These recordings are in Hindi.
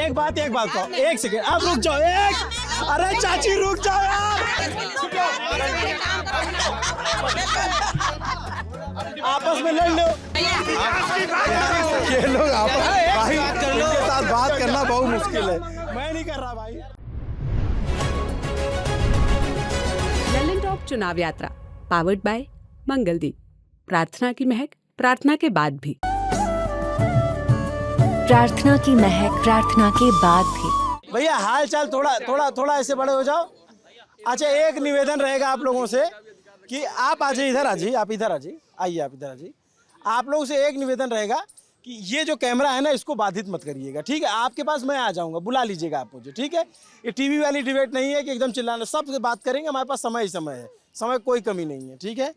एक बात कहो, एक सेकंड आप रुक जाओ, अरे चाची रुक जाओ यार, आपस में लड़ लो ये लोग आपस भाई, इनके साथ बात करना बहुत मुश्किल है, मैं नहीं कर रहा भाई। लल्लन टॉप चुनाव यात्रा पावर्ड बाय मंगलदीप। प्रार्थना की महक प्रार्थना के बाद भी। प्रार्थना की महक प्रार्थना के बाद भी। भैया हाल चाल थोड़ा ऐसे बड़े हो जाओ। अच्छा एक निवेदन रहेगा आप लोगों से कि आप आ जाइए, इधर आ जाइए, आप इधर आ जाइए, आइए आप इधर आ जाइए। आप लोगों से एक निवेदन रहेगा कि ये जो कैमरा है ना इसको बाधित मत करिएगा, ठीक है। आपके पास मैं आ जाऊंगा, बुला लीजिएगा आप मुझे, ठीक है। ये टीवी वाली डिबेट नहीं है कि एकदम चिल्लाना, सबसे बात करेंगे, हमारे पास समय ही समय है, समय कोई कमी नहीं है, ठीक है।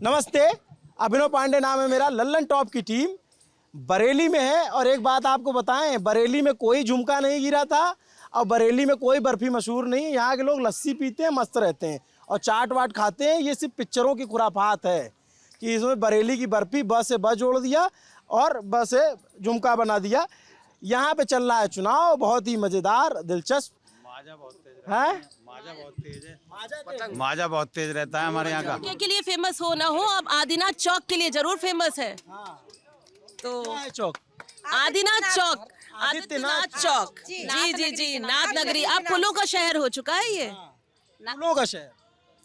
नमस्ते, अभिनव पांडे नाम है मेरा। लल्लन टॉप की टीम बरेली में है और एक बात आपको बताएं, बरेली में कोई झुमका नहीं गिरा था और बरेली में कोई बर्फी मशहूर नहीं है। यहाँ के लोग लस्सी पीते हैं, मस्त रहते हैं और चाट वाट खाते हैं। ये सिर्फ पिक्चरों की खुराफात है कि इसमें बरेली की बर्फी बस से बस जोड़ दिया और बस से झुमका बना दिया। यहाँ पे चल रहा है चुनाव, बहुत ही मज़ेदार, दिलचस्प। माजा बहुत तेज है, माजा बहुत तेज रहता है हमारे यहाँ का। के लिए फेमस हो ना हो, अब आदिनाथ चौक के लिए जरूर फेमस है। तो चौक आदिनाथ चौक, आदित्यनाथ चौक, जी, नाथ नगरी। अब पुलों का शहर हो चुका है ये, पुलों का शहर।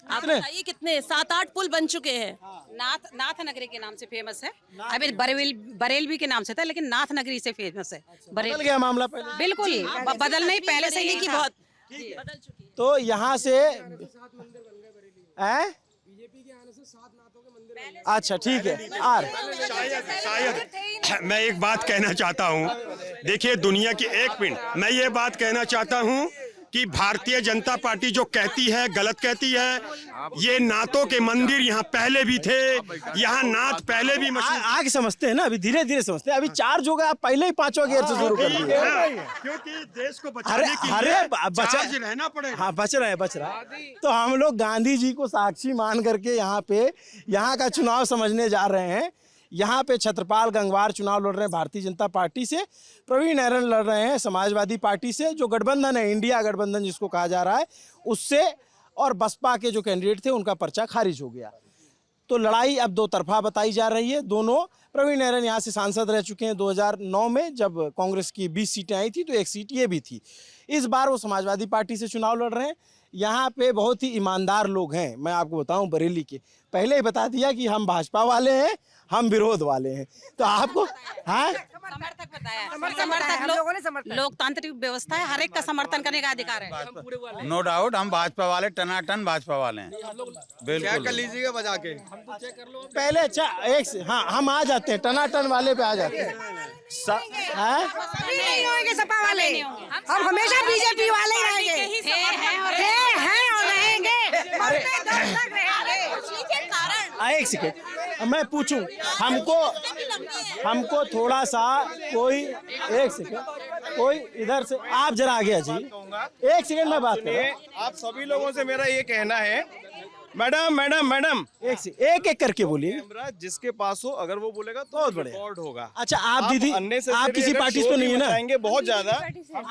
आप बताइए कितने 7-8 पुल बन चुके हैं। नाथ नगरी के नाम से फेमस है। अभी बरेलवी के नाम से था, लेकिन नाथ नगरी से फेमस है। बदल गया मामला पहले, बिल्कुल बदल नहीं, पहले से ही की बहुत बदल चुकी है। तो यहाँ से अच्छा ठीक है। शायद मैं एक बात कहना चाहता हूँ, देखिए दुनिया की, एक मिनट, मैं ये बात कहना चाहता हूँ कि भारतीय जनता पार्टी जो कहती है गलत कहती है। ये नाथों के मंदिर यहाँ पहले भी थे, यहाँ नाथ पहले भी आगे समझते हैं ना, अभी धीरे धीरे समझते हैं। अभी चार्ज हो गया, आप पहले ही 5वां गियर से शुरू कर दिए, क्योंकि देश को बचाने के लिए चार्ज रहना पड़ेगा। हाँ बच रहा है। तो हम लोग गांधी जी को साक्षी मान करके यहाँ का चुनाव समझने जा रहे हैं। यहाँ पे छत्रपाल गंगवार चुनाव लड़ रहे हैं भारतीय जनता पार्टी से, प्रवीण नैरन लड़ रहे हैं समाजवादी पार्टी से, जो गठबंधन है इंडिया गठबंधन जिसको कहा जा रहा है उससे, और बसपा के जो कैंडिडेट थे उनका पर्चा खारिज हो गया। तो लड़ाई अब दो तरफा बताई जा रही है। दोनों, प्रवीण नैरन यहाँ से सांसद रह चुके हैं 2009 में, जब कांग्रेस की 20 सीटें आई थी तो एक सीट ये भी थी। इस बार वो समाजवादी पार्टी से चुनाव लड़ रहे हैं। यहाँ पे बहुत ही ईमानदार लोग हैं, मैं आपको बताऊं बरेली के, पहले ही बता दिया कि हम भाजपा वाले हैं, हम विरोध वाले हैं। तो आपको हाँ समर्थक बताया, लोकतांत्रिक व्यवस्था है, हर एक का समर्थन करने का अधिकार है। नो डाउट हम भाजपा वाले, टनाटन भाजपा वाले हैं। बिल्कुल कर लीजिएगा बजा के पहले। अच्छा एक से, हाँ हम आ जाते हैं, टनाटन वाले पे आ जाते हैं। नहीं होंगे सपा वाले, हम हमेशा बीजेपी वाले ही रहेंगे, हैं और रहेंगे। एक सेकेंड मैं पूछूं, हमको थोड़ा सा कोई, एक सेकेंड कोई इधर से, आप जरा आगे आ जाइए, एक सेकेंड मैं बात करूं। आप सभी लोगों से मेरा ये कहना है, मैडम एक करके बोलिए। जिसके पास हो, अगर वो बोलेगा तो बहुत बढ़िया रिकॉर्ड होगा। अच्छा आप दीदी, आप किसी पार्टी से तो नहीं है ना? बहुत ज्यादा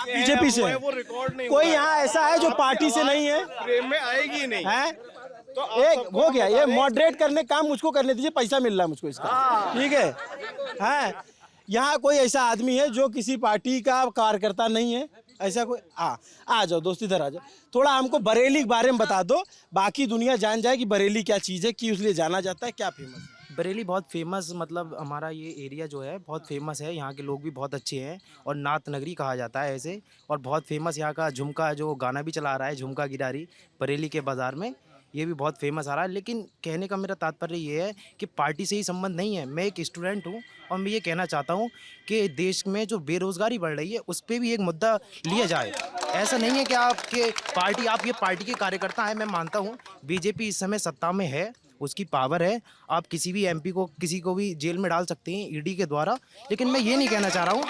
बीजेपी से है। वो रिकॉर्ड नहीं, कोई यहाँ ऐसा है जो पार्टी से नहीं है? फ्रेम में आएगी नहीं है तो एक हो गया, ये मॉडरेट करने काम मुझको करने दीजिए, पैसा मिल रहा है मुझको इसका, ठीक है। यहाँ कोई ऐसा आदमी है जो किसी पार्टी का कार्यकर्ता नहीं है? ऐसा कोई? आ जाओ दोस्त, इधर आ जाओ। थोड़ा हमको बरेली के बारे में बता दो, बाकी दुनिया जान जाए कि बरेली क्या चीज़ है, कि उसलिए जाना जाता है, क्या फेमस है? बरेली बहुत फेमस, मतलब हमारा ये एरिया जो है बहुत फेमस है। यहाँ के लोग भी बहुत अच्छे हैं और नाथ नगरी कहा जाता है ऐसे। और बहुत फेमस यहाँ का झुमका, जो गाना भी चला रहा है झुमका गिरारी बरेली के बाज़ार में, ये भी बहुत फेमस आ रहा है। लेकिन कहने का मेरा तात्पर्य ये है कि पार्टी से ही संबंध नहीं है। मैं एक स्टूडेंट हूँ और मैं ये कहना चाहता हूँ कि देश में जो बेरोज़गारी बढ़ रही है उस पर भी एक मुद्दा लिया जाए। ऐसा नहीं है कि आप ये पार्टी के कार्यकर्ता हैं। मैं मानता हूँ बीजेपी इस समय सत्ता में है, उसकी पावर है, आप किसी भी एमपी को, किसी को भी जेल में डाल सकते हैं ईडी के द्वारा। लेकिन मैं ये नहीं कहना चाह रहा हूँ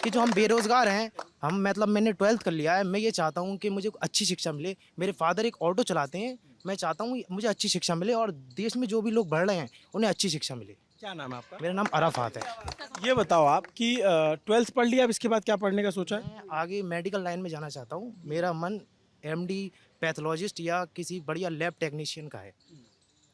कि जो हम बेरोज़गार हैं, मैंने 12th कर लिया है, मैं ये चाहता हूँ कि मुझे अच्छी शिक्षा मिले। मेरे फादर एक ऑटो चलाते हैं, मैं चाहता हूँ मुझे अच्छी शिक्षा मिले और देश में जो भी लोग बढ़ रहे हैं उन्हें अच्छी शिक्षा मिले। क्या नाम है आपका? मेरा नाम अराफात है। ये बताओ आप कि 12th पढ़ लिया, अब इसके बाद क्या पढ़ने का सोचा है? मैं आगे मेडिकल लाइन में जाना चाहता हूँ। मेरा मन एमडी, पैथोलॉजिस्ट या किसी बढ़िया लैब टेक्नीशियन का है।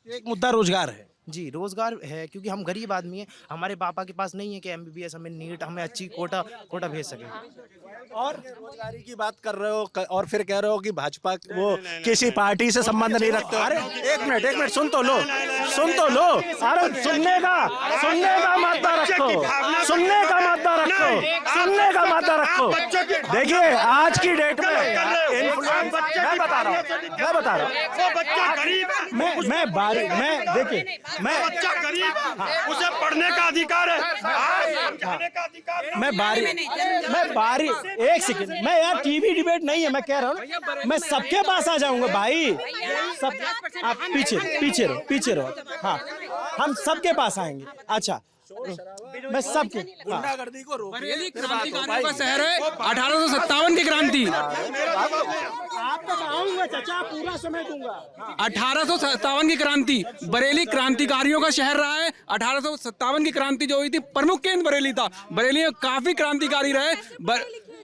एक मुद्दा रोजगार है। जी, रोजगार है, क्योंकि हम गरीब आदमी हैं। हमारे पापा के पास नहीं है कि एमबीबीएस हमें नीट हमें अच्छी कोटा भेज सके। और बेरोजगारी की बात कर रहे हो और फिर कह रहे हो कि भाजपा वो किसी पार्टी से संबंध नहीं रखते। अरे एक मिनट सुन तो लो। अरे सुनने का मादा रखो, सुनने का मादा रखो। देखिए आज की डेट में इन्फ्लुएंस मैं बता रहा हूँ मैं बच्चा गरीब उसे पढ़ने का अधिकार है। एक सेकंड, मैं यार टीवी डिबेट नहीं है, मैं कह रहा हूँ मैं सबके पास आ जाऊंगा भाई। सब आप पीछे रहो। हाँ, हम सबके पास आएंगे। अच्छा, मैं सबके गुंडागर्दी को रोक। बरेली क्रांतिकारियों का शहर है। 1857 की क्रांति, आप तक आऊंगा चाचा, पूरा समय दूंगा। 1857 की क्रांति बरेली क्रांतिकारियों का शहर रहा है। 1857 की क्रांति जो हुई थी, प्रमुख केंद्र बरेली था। बरेली में काफी क्रांतिकारी रहे।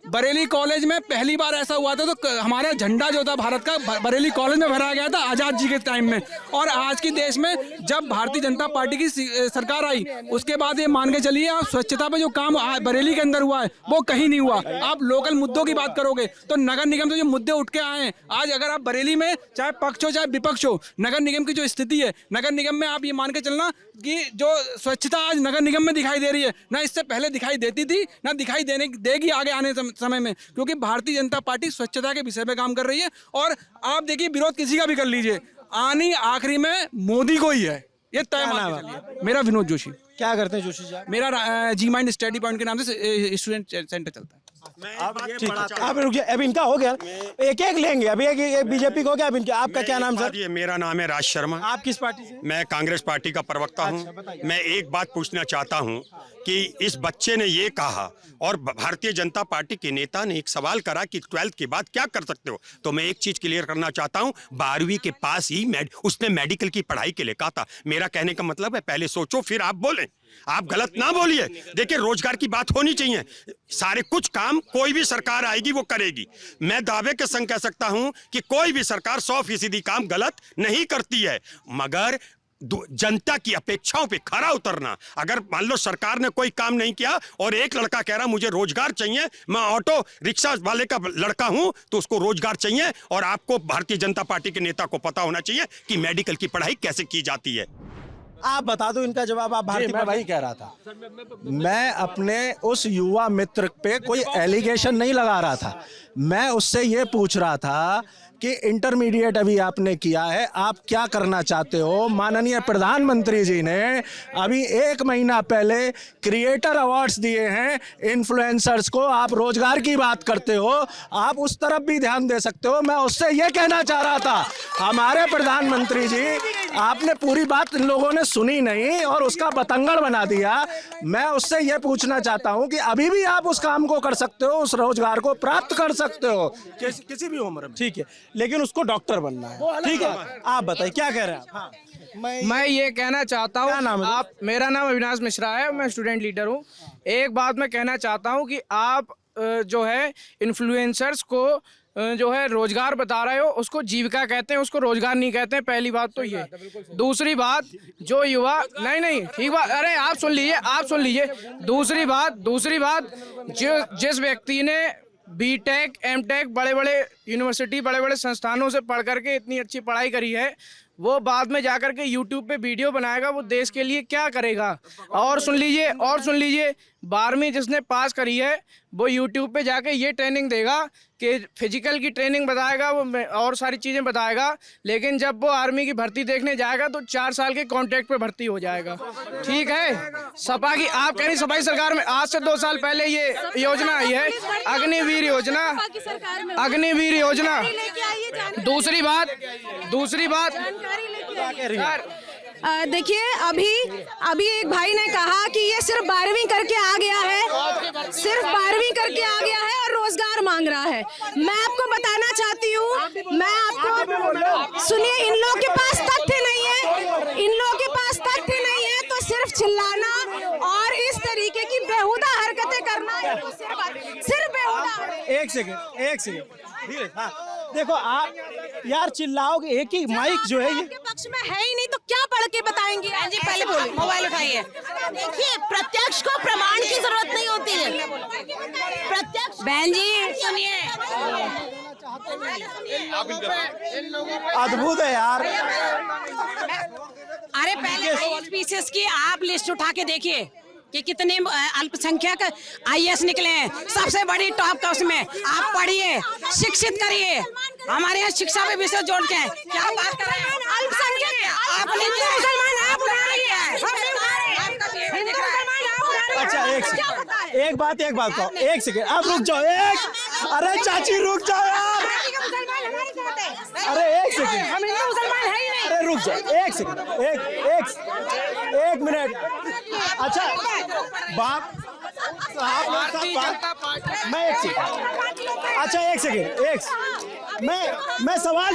बरेली कॉलेज में पहली बार ऐसा हुआ था तो हमारा झंडा जो था भारत का बरेली कॉलेज में फहराया गया था आजाद जी के टाइम में। और आज की देश में जब भारतीय जनता पार्टी की सरकार आई, उसके बाद ये मान के चलिए आप स्वच्छता पे जो काम बरेली के अंदर हुआ है वो कहीं नहीं हुआ। आप लोकल मुद्दों की बात करोगे तो नगर निगम से जो मुद्दे उठ के आए हैं, आज अगर आप बरेली में चाहे पक्ष हो चाहे विपक्ष हो, नगर निगम की जो स्थिति है, नगर निगम में आप ये मान के चलना कि जो स्वच्छता आज नगर निगम में दिखाई दे रही है, ना इससे पहले दिखाई देती थी, ना दिखाई देगी आगे आने समय में, क्योंकि भारतीय जनता पार्टी स्वच्छता के विषय पे काम कर रही है। और आप देखिए, विरोध किसी का भी कर लीजिए, आखिरी में मोदी को ही है, ये तय मान के चलिए। मेरा विनोद जोशी। क्या करते हैं जोशी जी? मेरा जी माइंड स्टडी पॉइंट के नाम से स्टूडेंट सेंटर चलता है। आप रुकिए, अब इनका हो गया, एक लेंगे। अभी एक बीजेपी को हो गया, अब इनके। आपका क्या नाम सर? मेरा नाम है राज शर्मा। आप किस पार्टी से? मैं कांग्रेस पार्टी का प्रवक्ता हूं। मैं एक बात पूछना चाहता हूं कि इस बच्चे ने ये कहा और भारतीय जनता पार्टी के नेता ने एक सवाल करा कि 12th के बाद क्या कर सकते हो, तो मैं एक चीज क्लियर करना चाहता हूं, 12वीं के पास ही उसने मेडिकल की पढ़ाई के लिए कहा था। मेरा कहने का मतलब है पहले सोचो फिर आप बोलें, आप गलत ना बोलिए। देखिए, रोजगार की बात होनी चाहिए। सारे कुछ काम कोई भी सरकार आएगी वो करेगी। मैं दावे के संग कह सकता हूं कि कोई भी सरकार 100% काम गलत नहीं करती है, मगर जनता की अपेक्षाओं पे खरा उतरना। अगर मान लो सरकार ने कोई काम नहीं किया और एक लड़का कह रहा मुझे रोजगार चाहिए, मैं ऑटो रिक्शा वाले का लड़का हूं, तो उसको रोजगार चाहिए। और आपको भारतीय जनता पार्टी के नेता को पता होना चाहिए कि मेडिकल की पढ़ाई कैसे की जाती है। आप बता दो इनका जवाब। आप भारतीय, मैं वही कह रहा था, मैं अपने उस युवा मित्र पे कोई एलिगेशन नहीं लगा रहा था। मैं उससे ये पूछ रहा था कि इंटरमीडिएट अभी आपने किया है, आप क्या करना चाहते हो? माननीय प्रधानमंत्री जी ने अभी 1 महीना पहले क्रिएटर अवार्ड्स दिए हैं इन्फ्लुएंसर्स को। आप रोजगार की बात करते हो, आप उस तरफ भी ध्यान दे सकते हो। मैं उससे ये कहना चाह रहा था, हमारे प्रधानमंत्री जी, आपने पूरी बात इन लोगों ने सुनी नहीं और उसका बतंगड़ बना दिया। मैं उससे ये पूछना चाहता हूँ कि अभी भी आप उस काम को कर सकते हो, उस रोजगार को प्राप्त कर सकते हो किसी भी उम्र में। ठीक है, लेकिन उसको डॉक्टर बनना है। ठीक है, आप बताइए क्या कह रहे हैं आप? हाँ। मैं ये कहना चाहता हूँ, क्या नाम है? मेरा नाम अविनाश मिश्रा है, मैं स्टूडेंट लीडर हूँ। एक बात मैं कहना चाहता हूँ कि आप जो है इन्फ्लुएंसर्स को जो है रोजगार बता रहे हो, उसको जीविका कहते हैं, उसको रोजगार नहीं कहते हैं। पहली बात तो ये। दूसरी बात, जो युवा नहीं ठीक बात, अरे आप सुन लीजिए। दूसरी बात जिस व्यक्ति ने बीटेक, एमटेक, बड़े-बड़े यूनिवर्सिटी, बड़े-बड़े संस्थानों से पढ़ करके इतनी अच्छी पढ़ाई करी है, वो बाद में जाकर के यूट्यूब पे वीडियो बनाएगा, वो देश के लिए क्या करेगा? और सुन लीजिए 12वीं जिसने पास करी है वो यूट्यूब पे जाके ये ट्रेनिंग देगा कि फिजिकल की ट्रेनिंग बताएगा, वो और सारी चीज़ें बताएगा, लेकिन जब वो आर्मी की भर्ती देखने जाएगा तो 4 साल के कॉन्ट्रैक्ट पे भर्ती हो जाएगा। ठीक है, सपा की आप कह रही सपाई सरकार में आज से 2 साल पहले ये योजना आई है, अग्निवीर योजना। दूसरी बात देखिए, अभी एक भाई ने कहा कि ये सिर्फ 12वीं करके आ गया है, और रोजगार मांग रहा है। मैं आपको बताना चाहती हूँ, सुनिए, इन लोगों के पास तथ्य नहीं है, तो सिर्फ चिल्लाना और इस तरीके की बेहुदा हरकतें करना सिर्फ बेहुदा। एक सेकंड धीरे। हाँ देखो आप यार चिल्लाओगे, एक ही माइक जो है ये आपके पक्ष में है ही नहीं तो क्या पढ़ के बताएंगे? जी पहले बोलिए, मोबाइल उठाइए। देखिए प्रत्यक्ष को प्रमाण की जरूरत नहीं होती है। प्रत्यक्ष बहन जी सुनिए, अद्भुत है यार। अरे पहले स्पीसीज की आप लिस्ट उठा के देखिए कि कितने अल्पसंख्यक आईएएस निकले हैं, सबसे बड़ी टॉप का उसमें। आप पढ़िए, शिक्षित करिए। हमारे यहाँ शिक्षा पे विशेष जोड़ के क्या बात कर रहे हैं? अल्पसंख्यक आपने अच्छा एक बात कहो, एक सेकंड आप रुक जाओ। अरे चाची रुक जाओ यार। अरे एक सेकंड, हम हिंदू मुसलमान है ही नहीं। अरे रुक जाओ एक सेकंड, एक मिनट। अच्छा बाप आप लोग सब बात, मैं एक सेकंड, अच्छा एक सेकंड, मैं सवाल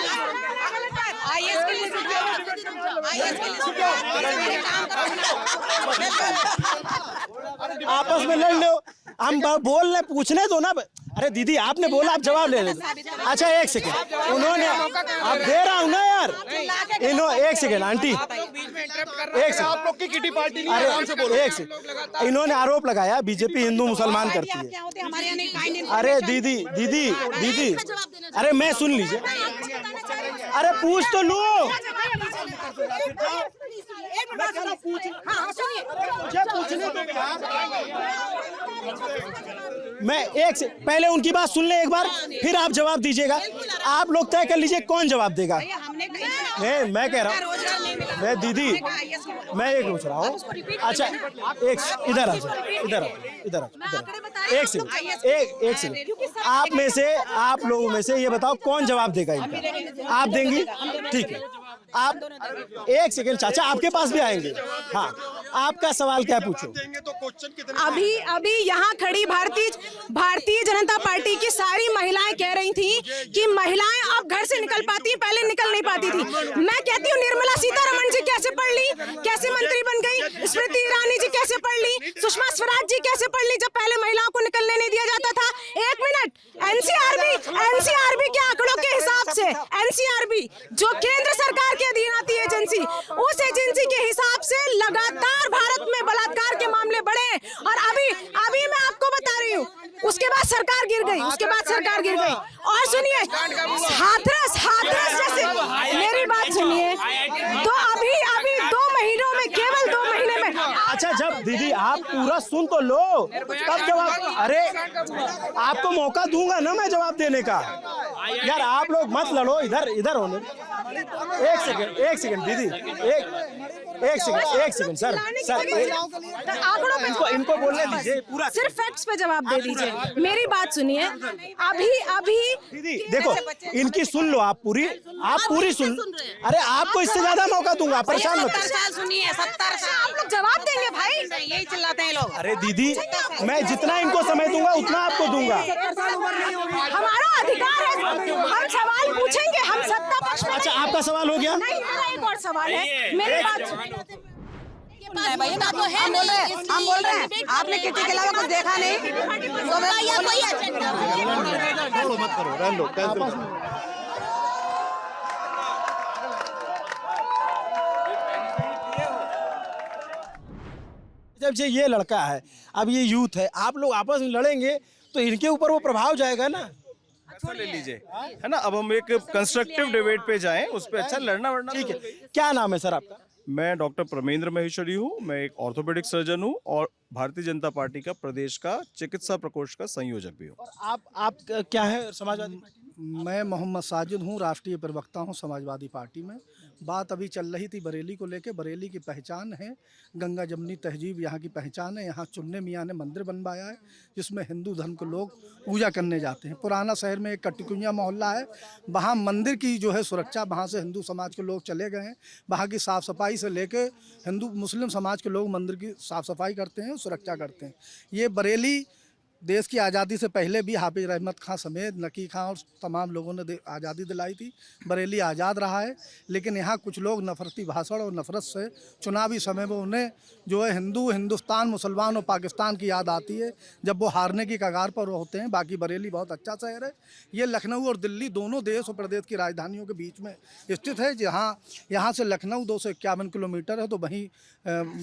आपस में लड़ लो, हम बोल रहे, पूछने दो ना। अरे दीदी आपने बोला, आप जवाब ले लेते। अच्छा एक सेकंड, उन्होंने आप दे रहा हूँ ना यार, एक सेकंड आंटी, एक सेकंड, आप लोग की किटी पार्टी नहीं, आराम से बोलो। एक सेकंड, इन्होंने आरोप लगाया बीजेपी हिंदू मुसलमान करती है। अरे दीदी, अरे मैं सुन लीजिए, अरे पूछ तो लो। मैं एक से पहले उनकी बात सुन ले एक बार, फिर आप जवाब दीजिएगा। आप लोग तय कर लीजिए कौन जवाब देगा। नहीं मैं कह रहा हूँ, मैं दीदी मैं एक पूछ रहा हूँ। अच्छा एक इधर आ जाओ, एक सेकंड, आप लोगों में से ये बताओ कौन जवाब देगा इनका? आप देंगी? ठीक है, आप एक सेकंड चाचा आपके पास भी आएंगे। हाँ आपका सवाल क्या पूछो? अभी यहाँ खड़ी भारतीय जनता पार्टी की सारी महिलाएं कह रही थी कि महिलाएं अब घर से निकल पाती हैं, पहले निकल नहीं पाती थी। मैं कहती हूँ निर्मला सीतारमण जी कैसे पढ़ ली, कैसे मंत्री बन गई? स्मृति ईरानी जी कैसे पढ़ ली? सुषमा स्वराज जी कैसे पढ़ ली, जब पहले महिलाओं को निकलने नहीं दिया जाता था? एक मिनट, एनसीआरबी के आंकड़ों के हिसाब से, एनसीआरबी जो केंद्र सरकार के अधीन आती है एजेंसी, उस एजेंसी के हिसाब से लगातार भारत में बलात्कार के मामले बढ़े। और अभी मैं आपको बता रही हूँ, उसके बाद सरकार गिर गई, और सुनिए हाथरस जैसे, मेरी बात सुनिए, तो अभी 2 महीनों में, केवल 2 महीने में। अच्छा जब दीदी आप पूरा सुन तो लो तब जवाब। अरे आपको मौका दूंगा ना मैं जवाब देने का। यार आप लोग मत लड़ो, इधर होने। एक सेकंड दीदी, एक सेकंड सर इनको बोलने दीजिए पूरा। सिर्फ फैक्ट्स पे जवाब दे दीजिए। मेरी बात सुनिए, अभी दीदी देखो इनकी सुन लो, आप पूरी सुन। अरे आपको इससे ज्यादा मौका दूंगा, परेशान मत। 70 साल सुनिए, 70 साल आप लोग जवाब देंगे भाई, यही चिल्लाते हैं लोग। अरे दीदी मैं जितना इनको समय दूंगा उतना आपको दूंगा। हमारा अधिकार है, हम सवाल पूछेंगे, हम सत्ता पक्ष में। अच्छा आपका सवाल हो गया? नहीं, मेरा एक और सवाल है। मेरी बात हम बोल रहे हैं आपने किटी के अलावा कुछ देखा नहीं जब ये लड़का है, अब ये यूथ है, आप लोग आपस में लड़ेंगे तो इनके ऊपर वो प्रभाव जाएगा ना। ऐसा ले लीजिए, है ना। अब हम एक कंस्ट्रक्टिव डिबेट पे जाएं, उस पे अच्छा लड़ना वड़ना। ठीक है, क्या नाम है सर आपका? मैं डॉक्टर प्रमेंद्र महेश्वरी हूँ। मैं एक ऑर्थोपेडिक सर्जन हूँ और भारतीय जनता पार्टी का प्रदेश का चिकित्सा प्रकोष्ठ का संयोजक भी हूँ। और आप क्या है समाजवादी? मैं मोहम्मद साजिद हूँ, राष्ट्रीय प्रवक्ता हूँ समाजवादी पार्टी में। बात अभी चल रही थी बरेली को लेके। बरेली की पहचान है गंगा जमनी तहजीब, यहाँ की पहचान है। यहाँ चुन्ने मियाँ ने मंदिर बनवाया है जिसमें हिंदू धर्म के लोग पूजा करने जाते हैं। पुराना शहर में एक कटिकुंजा मोहल्ला है, वहाँ मंदिर की जो है सुरक्षा, वहाँ से हिंदू समाज के लोग चले गए हैं। वहाँ की साफ़ सफाई से लेके हिंदू मुस्लिम समाज के लोग मंदिर की साफ़ सफाई करते हैं, सुरक्षा करते हैं। ये बरेली देश की आज़ादी से पहले भी हाफिज रहमत खां समेत नकी खां और तमाम लोगों ने आज़ादी दिलाई थी। बरेली आज़ाद रहा है, लेकिन यहाँ कुछ लोग नफरती भाषण और नफरत से चुनावी समय में उन्हें जो है हिंदुस्तान, मुसलमान और पाकिस्तान की याद आती है जब वो हारने की कगार पर होते हैं। बाकी बरेली बहुत अच्छा शहर है। ये लखनऊ और दिल्ली दोनों देश और प्रदेश की राजधानियों के बीच में स्थित है। जहाँ यहाँ से लखनऊ 251 किलोमीटर है, तो वहीं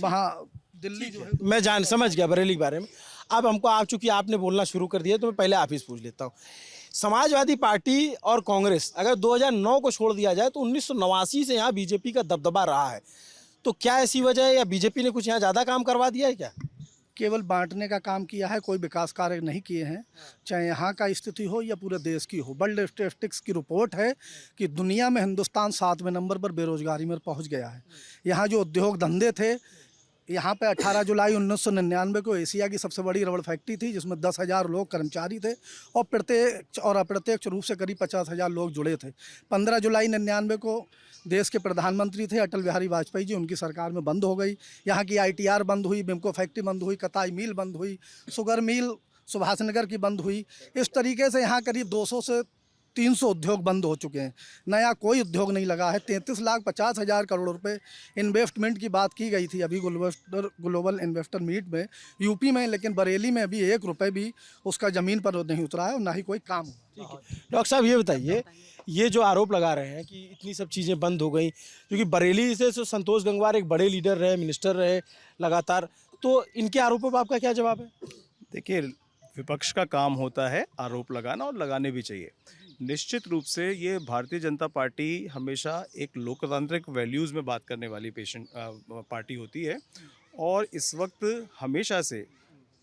वहाँ दिल्ली जो है। मैं समझ गया बरेली के बारे में। अब हमको आप चूंकि आपने बोलना शुरू कर दिया तो मैं पहले आप ही से पूछ लेता हूँ। समाजवादी पार्टी और कांग्रेस अगर 2009 को छोड़ दिया जाए तो 1989 से यहाँ बीजेपी का दबदबा रहा है, तो क्या ऐसी वजह है या बीजेपी ने कुछ यहाँ ज़्यादा काम करवा दिया है क्या? केवल बांटने का काम किया है, कोई विकास कार्य नहीं किए हैं, चाहे यहाँ का स्थिति हो या पूरे देश की हो। वर्ल्ड स्टैटिस्टिक्स की रिपोर्ट है कि दुनिया में हिंदुस्तान 7वें नंबर पर बेरोजगारी में पहुँच गया है। यहाँ जो उद्योग धंधे थे, यहाँ पे 18 जुलाई 1999 को एशिया की सबसे बड़ी रबड़ फैक्ट्री थी जिसमें 10,000 लोग कर्मचारी थे और प्रत्यक्ष और अप्रत्यक्ष रूप से करीब 50,000 लोग जुड़े थे। 15 जुलाई 99 को देश के प्रधानमंत्री थे अटल बिहारी वाजपेयी जी, उनकी सरकार में बंद हो गई। यहाँ की ITR बंद हुई, बिम्को फैक्ट्री बंद हुई, कताई मिल बंद हुई, शुगर मिल सुभाष नगर की बंद हुई। इस तरीके से यहाँ करीब 200 से 300 उद्योग बंद हो चुके हैं। नया कोई उद्योग नहीं लगा है। 33,50,000 करोड़ रुपए इन्वेस्टमेंट की बात की गई थी अभी ग्लोबल इन्वेस्टर मीट में यूपी में, लेकिन बरेली में अभी 1 रुपये भी उसका ज़मीन पर नहीं उतरा है और ना ही कोई काम हुआ। ठीक है डॉक्टर साहब, ये बताइए, ये जो आरोप लगा रहे हैं कि इतनी सब चीज़ें बंद हो गई, क्योंकि बरेली से तो संतोष गंगवार एक बड़े लीडर रहे, मिनिस्टर रहे लगातार, तो इनके आरोपों पर आपका क्या जवाब है? देखिए, विपक्ष का काम होता है आरोप लगाना और लगाने भी चाहिए। निश्चित रूप से ये भारतीय जनता पार्टी हमेशा एक लोकतांत्रिक वैल्यूज़ में बात करने वाली पार्टी होती है और इस वक्त हमेशा से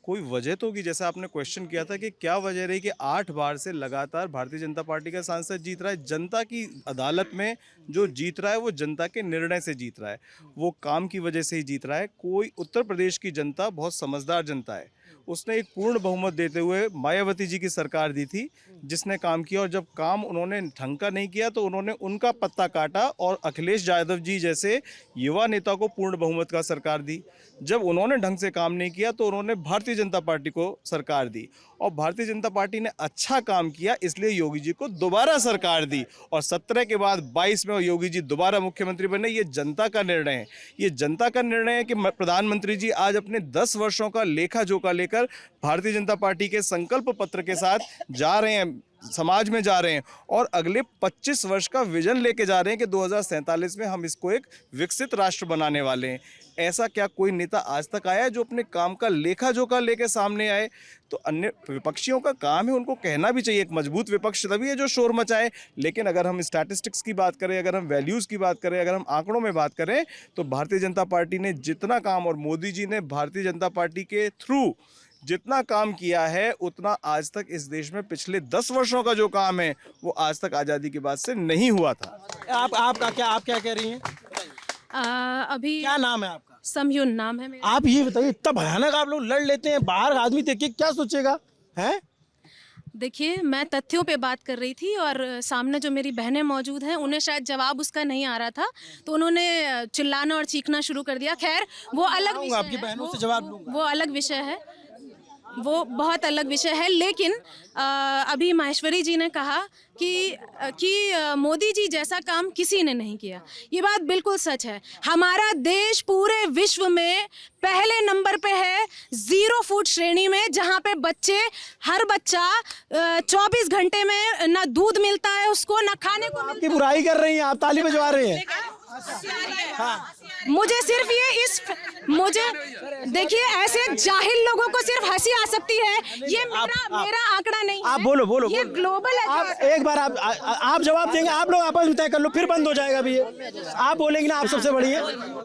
कोई वजह तो होगी। जैसा आपने क्वेश्चन किया था कि क्या वजह रही कि 8 बार से लगातार भारतीय जनता पार्टी का सांसद जीत रहा है। जनता की अदालत में जो जीत रहा है वो जनता के निर्णय से जीत रहा है, वो काम की वजह से ही जीत रहा है। कोई उत्तर प्रदेश की जनता बहुत समझदार जनता है, उसने एक पूर्ण बहुमत देते हुए मायावती जी की सरकार दी थी जिसने काम किया, और जब काम उन्होंने ढंग का नहीं किया तो उन्होंने उनका पत्ता काटा और अखिलेश यादव जी जैसे युवा नेता को पूर्ण बहुमत का सरकार दी। जब उन्होंने ढंग से काम नहीं किया तो उन्होंने भारतीय जनता पार्टी को सरकार दी और भारतीय जनता पार्टी ने अच्छा काम किया, इसलिए योगी जी को दोबारा सरकार दी और 17 के बाद 22 में योगी जी दोबारा मुख्यमंत्री बने। ये जनता का निर्णय है। ये जनता का निर्णय है कि प्रधानमंत्री जी आज अपने 10 वर्षों का लेखा जोखा लेकर भारतीय जनता पार्टी के संकल्प पत्र के साथ जा रहे हैं, समाज में जा रहे हैं और अगले 25 वर्ष का विजन लेके जा रहे हैं कि 2047 में हम इसको एक विकसित राष्ट्र बनाने वाले हैं। ऐसा क्या कोई नेता आज तक आया है जो अपने काम का लेखा जोखा लेके सामने आए? तो अन्य विपक्षियों का काम है, उनको कहना भी चाहिए। एक मजबूत विपक्ष तभी है जो शोर मचाए। लेकिन अगर हम स्टैटिस्टिक्स की बात करें, अगर हम वैल्यूज़ की बात करें, अगर हम आंकड़ों में बात करें, तो भारतीय जनता पार्टी ने जितना काम और मोदी जी ने भारतीय जनता पार्टी के थ्रू जितना काम किया है उतना आज तक इस देश में पिछले 10 वर्षों का जो काम है वो आज तक आज़ादी के बाद से नहीं हुआ था। आप क्या कह रही हैं? अभी क्या नाम है आपका? समयून नाम है मेरा। आप ये बताइए, इतना भयानक आप लोग लड़ लेते हैं, बाहर आदमी देख के क्या सोचेगा? हैं? देखिए, मैं तथ्यों पे बात कर रही थी और सामने जो मेरी बहनें मौजूद हैं उन्हें शायद जवाब उसका नहीं आ रहा था, तो उन्होंने चिल्लाना और चीखना शुरू कर दिया। खैर, वो अलग विषय आपकी बहनों से जवाब लूंगा। वो अलग विषय है, वो बहुत अलग विषय है। लेकिन अभी माहेश्वरी जी ने कहा कि मोदी जी जैसा काम किसी ने नहीं किया। ये बात बिल्कुल सच है। हमारा देश पूरे विश्व में पहले नंबर पे है 0 फूड श्रेणी में, जहाँ पे हर बच्चा 24 घंटे में ना दूध मिलता है उसको, ना खाने को मिलता है। आपकी बुराई कर रही हैं, आप ताली बजवा रहे हैं। हाँ। मुझे सिर्फ देखिए, ऐसे जाहिल लोगों को सिर्फ हंसी आ सकती है। ये मेरा आंकड़ा नहीं है। आप बोलो ये ग्लोबल है। एक बार आप जवाब देंगे, आप लोग आपस में तय कर लो, फिर बंद हो जाएगा भी ये। आप बोलेंगे ना, आप सबसे बड़ी है,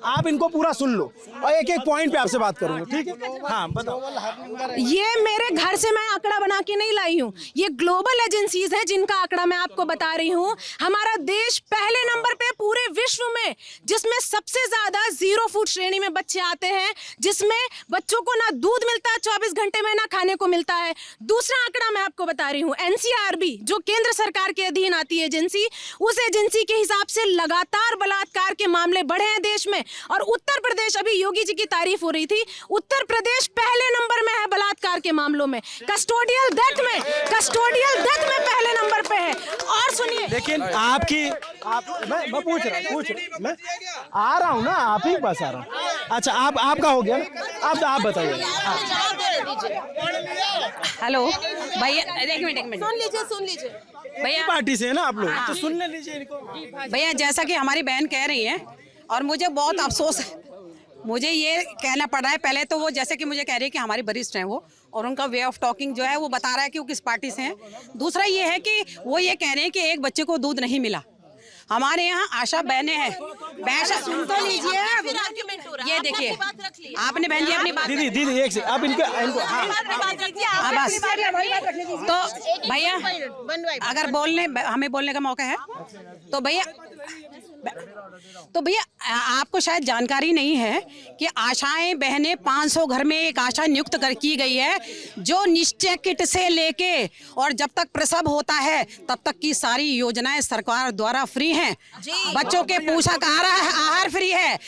आप इनको पूरा सुन लो और एक एक पॉइंट पे आपसे बात करूंगा, ठीक है? हाँ बताओ। ये मेरे घर से मैं आंकड़ा बना के नहीं लाई हूँ, ये ग्लोबल एजेंसीज है जिनका आंकड़ा मैं आपको बता रही हूँ। हमारा देश पहले नंबर पे पूरे विश्व में जिसमें सबसे ज्यादा 0 फूड श्रेणी में बच्चे आते हैं, जिसमें बच्चों को ना दूध मिलता है 24 घंटे में, ना खाने को मिलता है। दूसरा आंकड़ा मैं आपको बता रही हूँ, NCRB जो केंद्र सरकार के अधीन आती है एजेंसी, उस एजेंसी के हिसाब से लगातार बलात्कार के मामले बढ़े हैं देश में। और उत्तर प्रदेश, अभी योगी जी की तारीफ हो रही थी, उत्तर प्रदेश पहले नंबर में है बलात्कार के मामलों में, कस्टोडियल डेथ में पहले नंबर पे है। और सुनिए, लेकिन मैं पूछ रहा मैं आ रहा हूँ ना, आप ही के पास आ रहा हूँ। अच्छा, आपका हो गया ना, आप बताइए। हेलो भैया, एक मिनट सुन लीजिए भैया, पार्टी से है ना आप लोग, तो सुन लीजिए इनको। भैया जैसा कि हमारी बहन कह रही है, और मुझे बहुत अफसोस है, मुझे ये कहना पड़ रहा है। पहले तो वो जैसे कि मुझे कह रही है कि हमारी वरिष्ठ हैं वो, और उनका वे ऑफ टॉकिंग जो है वो बता रहा है कि वो किस पार्टी से हैं। दूसरा ये है कि वो ये कह रहे हैं कि एक बच्चे को दूध नहीं मिला। हमारे यहाँ आशा बहनें हैं, सुन तो लीजिए, ये देखिए आपने बहन जी अपनी बात, दीदी एक से अब इनको बस। तो भैया अगर हमें बोलने का मौका है तो भैया आपको शायद जानकारी नहीं है कि आशाएं बहनें 500 घर में एक आशा नियुक्त की गई है, जो निश्चय किट से लेके और जब तक प्रसव होता है तब तक की सारी योजनाएं सरकार द्वारा फ्री हैं। बच्चों के पोषक आहार फ्री है,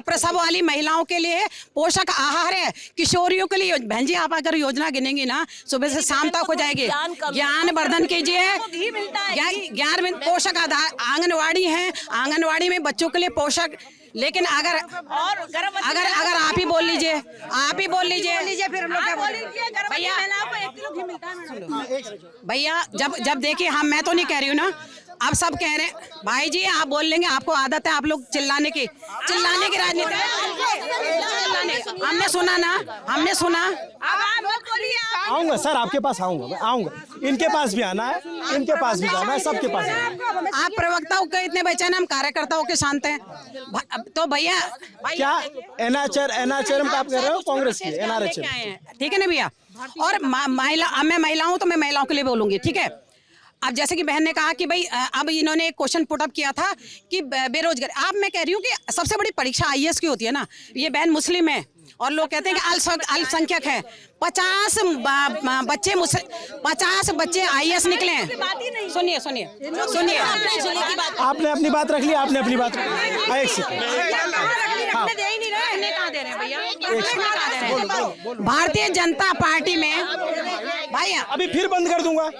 प्रसव वाली महिलाओं के लिए पोषक आहार है, किशोरियों के लिए। बहन जी आप अगर योजना गिनेंगी ना, सुबह से शाम तक हो जाएगी। ज्ञान वर्धन कीजिए, ज्ञान पोषक आधार, आंगनवाड़ी है, आंगनवाड़ी में बच्चों के लिए पोषक। लेकिन अगर आप ही बोल लीजिए, फिर हम लोग क्या बोलें? भैया जब देखिए, मैं तो नहीं कह रही हूँ ना, आप सब कह रहे हैं भाई जी, आप बोल लेंगे, आपको आदत है आप लोग चिल्लाने की राजनीति। हमने सुना। आऊंगा सर, आपके पास आऊंगा, मैं आऊंगा। इनके पास भी आना है, इनके पास भी जाना है, सबके पास आना। आप प्रवक्ताओं के इतने बेचैन, हम कार्यकर्ताओं के शांत हैं। तो भैया क्या एनआरएचएम का आप कह रहे हो? कांग्रेस की एनआरएचएम, ठीक है ना भैया। और मैं महिला हूँ तो मैं महिलाओं के लिए बोलूंगी, ठीक है। अब जैसे कि बहन ने कहा कि भाई अब इन्होंने एक क्वेश्चन पुट अप किया था कि बेरोजगारी। अब मैं कह रही हूँ कि सबसे बड़ी परीक्षा IAS की होती है ना। ये बहन मुस्लिम है और लोग कहते हैं कि अल्पसंख्यक है। 50 बच्चे IAS निकले हैं। सुनिए आपने अपनी बात रख ली, आपने अपनी बात भारतीय जनता पार्टी में भैया अभी फिर बंद कर दूंगा,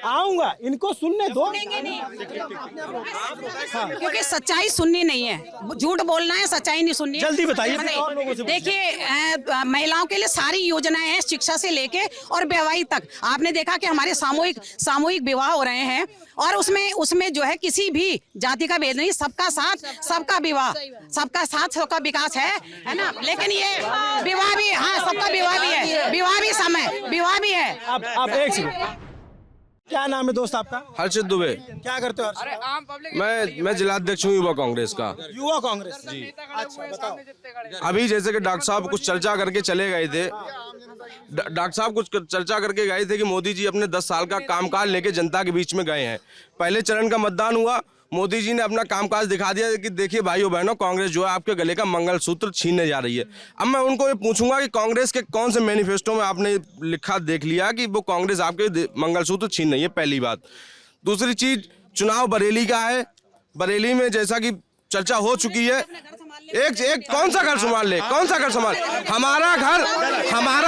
आऊंगा, इनको सुनने दो। क्योंकि सच्चाई सुननी नहीं है, झूठ बोलना है, सच्चाई नहीं सुननी है। जल्दी बताइए। देखिए महिलाओं के लिए सारी योजनाएं हैं, शिक्षा से लेके और विवाह तक। आपने देखा कि हमारे सामूहिक विवाह हो रहे हैं, और उसमें जो है किसी भी जाति का भेद नहीं, सबका साथ सबका विवाह, सबका साथ सबका विकास है ना। लेकिन ये विवाह भी, हाँ सबका विवाह भी है, विवाह भी है। अब एक सेकंड, क्या नाम है दोस्त आपका? हर्षित दुबे। क्या करते हो हर्षित? मैं जिलाध्यक्ष हूँ युवा कांग्रेस का। युवा कांग्रेस जी। अच्छा बताओ। अभी जैसे कि डॉक्टर साहब कुछ चर्चा करके चले गए थे, डॉक्टर साहब कुछ चर्चा करके गए थे कि मोदी जी अपने 10 साल का कामकाज लेके जनता के बीच में गए हैं। पहले चरण का मतदान हुआ, मोदी जी ने अपना कामकाज दिखा दिया कि देखिए भाइयों बहनों, कांग्रेस जो है आपके गले का मंगलसूत्र छीनने जा रही है। अब मैं उनको ये पूछूंगा कि कांग्रेस के कौन से मैनिफेस्टो में आपने लिखा देख लिया कि वो कांग्रेस आपके मंगलसूत्र छीन रही है? पहली बात। दूसरी चीज, चुनाव बरेली का है, बरेली में जैसा कि चर्चा हो चुकी है, एक कौन सा घर संभाल ले, कौन सा घर संभाल? हमारा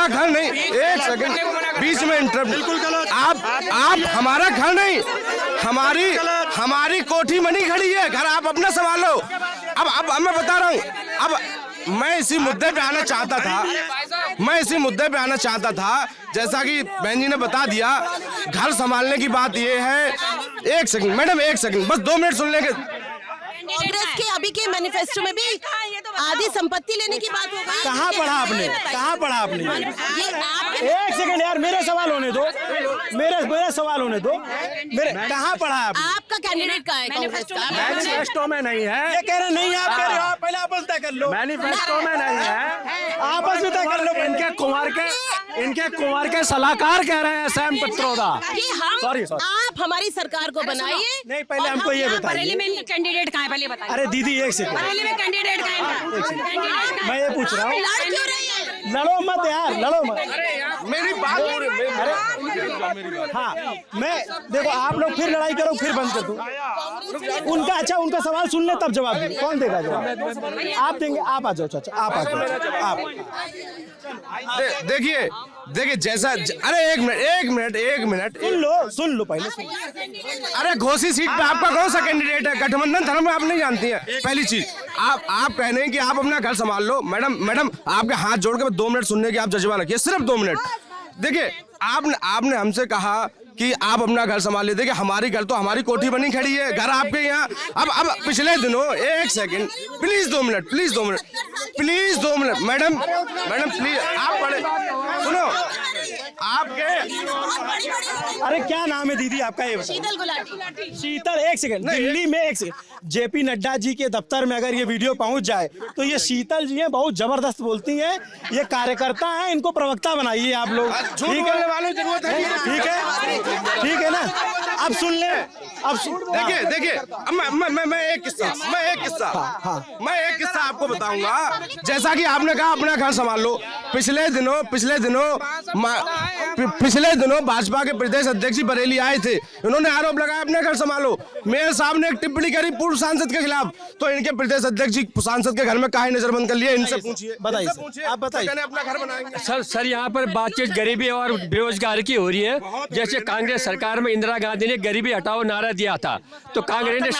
घर नहीं, एक सेकंड बीच में इंटरप्ट। बिल्कुल गलत। आप हमारा घर नहीं, हमारी कोठी मनी खड़ी है, घर आप अपना संभालो। अब मैं बता रहा हूँ, अब मैं इसी मुद्दे पे आना चाहता था, जैसा कि बहन जी ने बता दिया। घर संभालने की बात ये है, एक सेकंड मैडम, एक सेकंड बस 2 मिनट सुन लेंगे। कांग्रेस के अभी के मैनिफेस्टो में भी आधी संपत्ति लेने की बात हो गई। कहाँ पढ़ा आपने? एक सेकंड यार, मेरे सवाल होने दो, मेरे सवाल होने दो। कहाँ पढ़ा आपका कैंडिडेट का है? मैनिफेस्टो में नहीं है। ये कह रहे नहीं, आप कह रहे हो, पहले आपस तय कर लो। मैनिफेस्टो में नहीं है, आपस में तय कर लो। इनके कुमार के इनके कुंवर के सलाहकार कह रहे हैं सैम पित्रोदा। कि हम सॉरी आप हमारी सरकार को बनाइए। नहीं, पहले हमको ये बताइए। बरेली में इनका कैंडिडेट कहाँ है पहले बताइए। अरे दीदी एक सेकंड, बरेली में कैंडिडेट कहाँ है इनका? मैं ये पूछ रहा हूँ, लड़ क्यों रही है? लड़ो मत यार, लड़ो मत। मेरी बात हो रही है। अरे हाँ, मैं देखो आप लोग फिर लड़ाई करो फिर बंद कर दो उनका। अच्छा उनका सवाल सुन ले तब जवाब देंगे। कौन देगा जवाब? आप देंगे। आप आ जाओ चाचा, आप आ जाओ। आप देखिए देखिए जैसा अरे एक मिनट सुन लो पहले सुन लो। अरे घोसी सीट पे आपका कौन सा कैंडिडेट है? गठबंधन धर्म आप नहीं जानती हैं। पहली चीज आप कह रहे हैं कि आप अपना घर संभाल लो। मैडम आपके हाथ जोड़ के 2 मिनट सुनने की आप जज्बा रखिए, सिर्फ 2 मिनट। देखिए आपने हमसे कहा कि आप अपना घर संभाल लेते, कि हमारी घर तो हमारी कोठी बनी खड़ी है, घर आपके यहाँ। अब पिछले दिनों एक second please 2 minute madam please आप पढ़े सुनो आपके। अरे क्या नाम है दीदी आपका? ये शीतल गुलाटी। शीतल, एक सेकंड। दिल्ली में एक सेकंड, जेपी नड्डा जी के दफ्तर में अगर ये वीडियो पहुंच जाए तो ये शीतल जी हैं, बहुत जबरदस्त बोलती हैं, ये कार्यकर्ता हैं, इनको प्रवक्ता बनाइए आप लोग। ठीक है, ठीक है ना? अब सुन ले, अब देखिए अब मैं एक किस्सा आपको बताऊंगा। जैसा कि आपने कहा अपना घर संभाल लो। पिछले दिनों भाजपा के प्रदेश अध्यक्ष बरेली आए थे, उन्होंने आरोप लगाया अपने घर संभालो। मेयर साहब ने एक टिप्पणी करी पूर्व सांसद के खिलाफ, तो इनके प्रदेश अध्यक्ष जी सांसद के घर में काहे नजरबंद कर लिया? इनसे पूछिए, बताइए, आप बताइए। अपना घर बनाएंगे। सर यहाँ पर बातचीत गरीबी और बेरोजगारी की हो रही है। जैसे कांग्रेस सरकार में इंदिरा गांधी ने गरीबी हटाओ नारा दिया था, तो कांग्रेस ने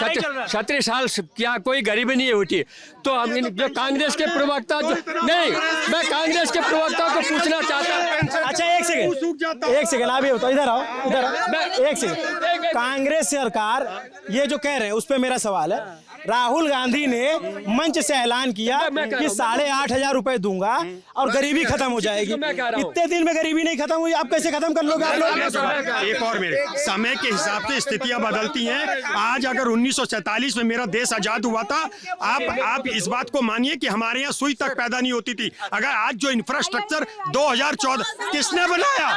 37 साल क्या कोई गरीबी नहीं उठी। तो हम जो कांग्रेस के प्रवक्ता नहीं, मैं कांग्रेस के प्रवक्ता को पूछना चाहता हूँ। अच्छा एक सेकंड आप ये बताओ, इधर आओ। एक सेकंड, कांग्रेस सरकार ये जो कह रहे हैं उस पे मेरा सवाल है। राहुल गांधी ने मंच से ऐलान किया कि 8,500 रुपए दूंगा और गरीबी खत्म हो जाएगी। इतने दिन में गरीबी नहीं खत्म हुई, आप कैसे खत्म कर लोगे आप लोग? एक और मेरे समय के हिसाब से स्थितियां बदलती हैं। आज अगर 1947 में मेरा देश आजाद हुआ था, आप इस बात को मानिए कि हमारे यहाँ सुई तक पैदा नहीं होती थी। अगर आज जो इंफ्रास्ट्रक्चर 2014 किसने बनाया?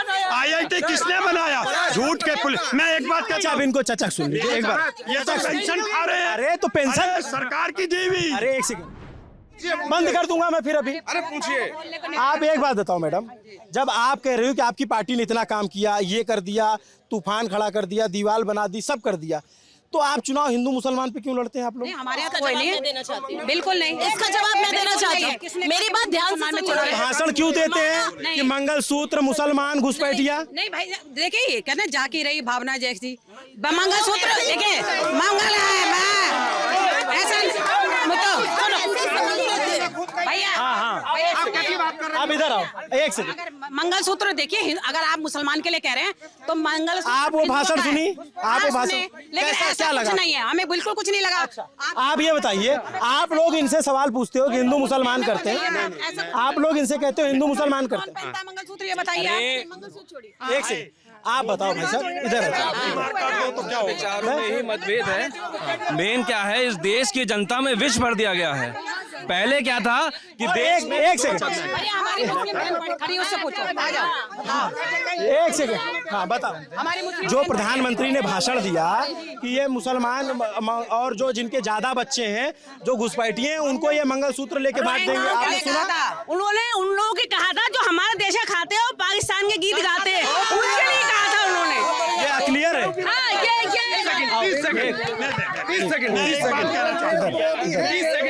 IIT किसने बनाया? झूठ के पुलिस। मैं एक बात कहता हूं, इनको चचा सुन लीजिए एक बार। ये तो पेंशन खा रहे हैं। अरे तो पेंशन सरकार की दी हुई। अरे एक सेकंड, बंद कर दूंगा मैं फिर अभी। अरे पूछिए। आप एक बात बताओ मैडम, जब आप कह रहे हो कि आपकी पार्टी ने इतना काम किया, ये कर दिया, तूफान खड़ा कर दिया, दीवार बना दी, सब कर दिया, तो आप चुनाव हिंदू मुसलमान पे क्यों लड़ते हैं आप लोग? हमारे यहाँ कोई नहीं देना चाहती हूँ। बिल्कुल नहीं, इसका जवाब मैं देना चाहती हूँ। मेरी बात ध्यान से सुनिए। भाषण क्यों देते हैं कि मंगलसूत्र मुसलमान घुसपैठिया? नहीं भाई देखिए, कहते जाकी रही भावना जैसी मंगलसूत्र। देखिए मंगल है, मैं ऐसा भैया आप इधर आओ एक सेकंड। मंगलसूत्र देखिए, अगर आप मुसलमान के लिए कह रहे हैं तो मंगलसूत्र। आप वो भाषण सुनी, आप वो भाषण लेकिन कैसा ऐसा क्या लगा? कुछ नहीं है, हमें बिल्कुल कुछ नहीं लगा। आप ये बताइए, आप लोग इनसे सवाल पूछते हो कि हिंदू मुसलमान करते हैं, आप लोग इनसे कहते हो हिंदू मुसलमान करते हैं। मंगलसूत्र ये बताइए। एक सेकंड आप बताओ भाई साहब, इधर विचारों में ही मतभेद है। मेन क्या है, इस देश की जनता में विष भर दिया गया है। पहले क्या था कि देश में एक सेकंड, हमारी मुस्लिम बहन खड़ी, उससे पूछो। आ जाओ। एक सेकंड, हाँ बताओ। जो प्रधानमंत्री ने भाषण दिया कि ये मुसलमान और जो जिनके ज्यादा बच्चे हैं, जो घुसपैठिए हैं, उनको ये मंगलसूत्र लेके बांट देंगे, आपने सुना? उन्होंने उन लोगों के कहा था जो हमारा देश खाते हैं और पाकिस्तान के गीत गाते हैं, उनके लिए कहा था उन्होंने। ये क्लियर है? हाँ, ये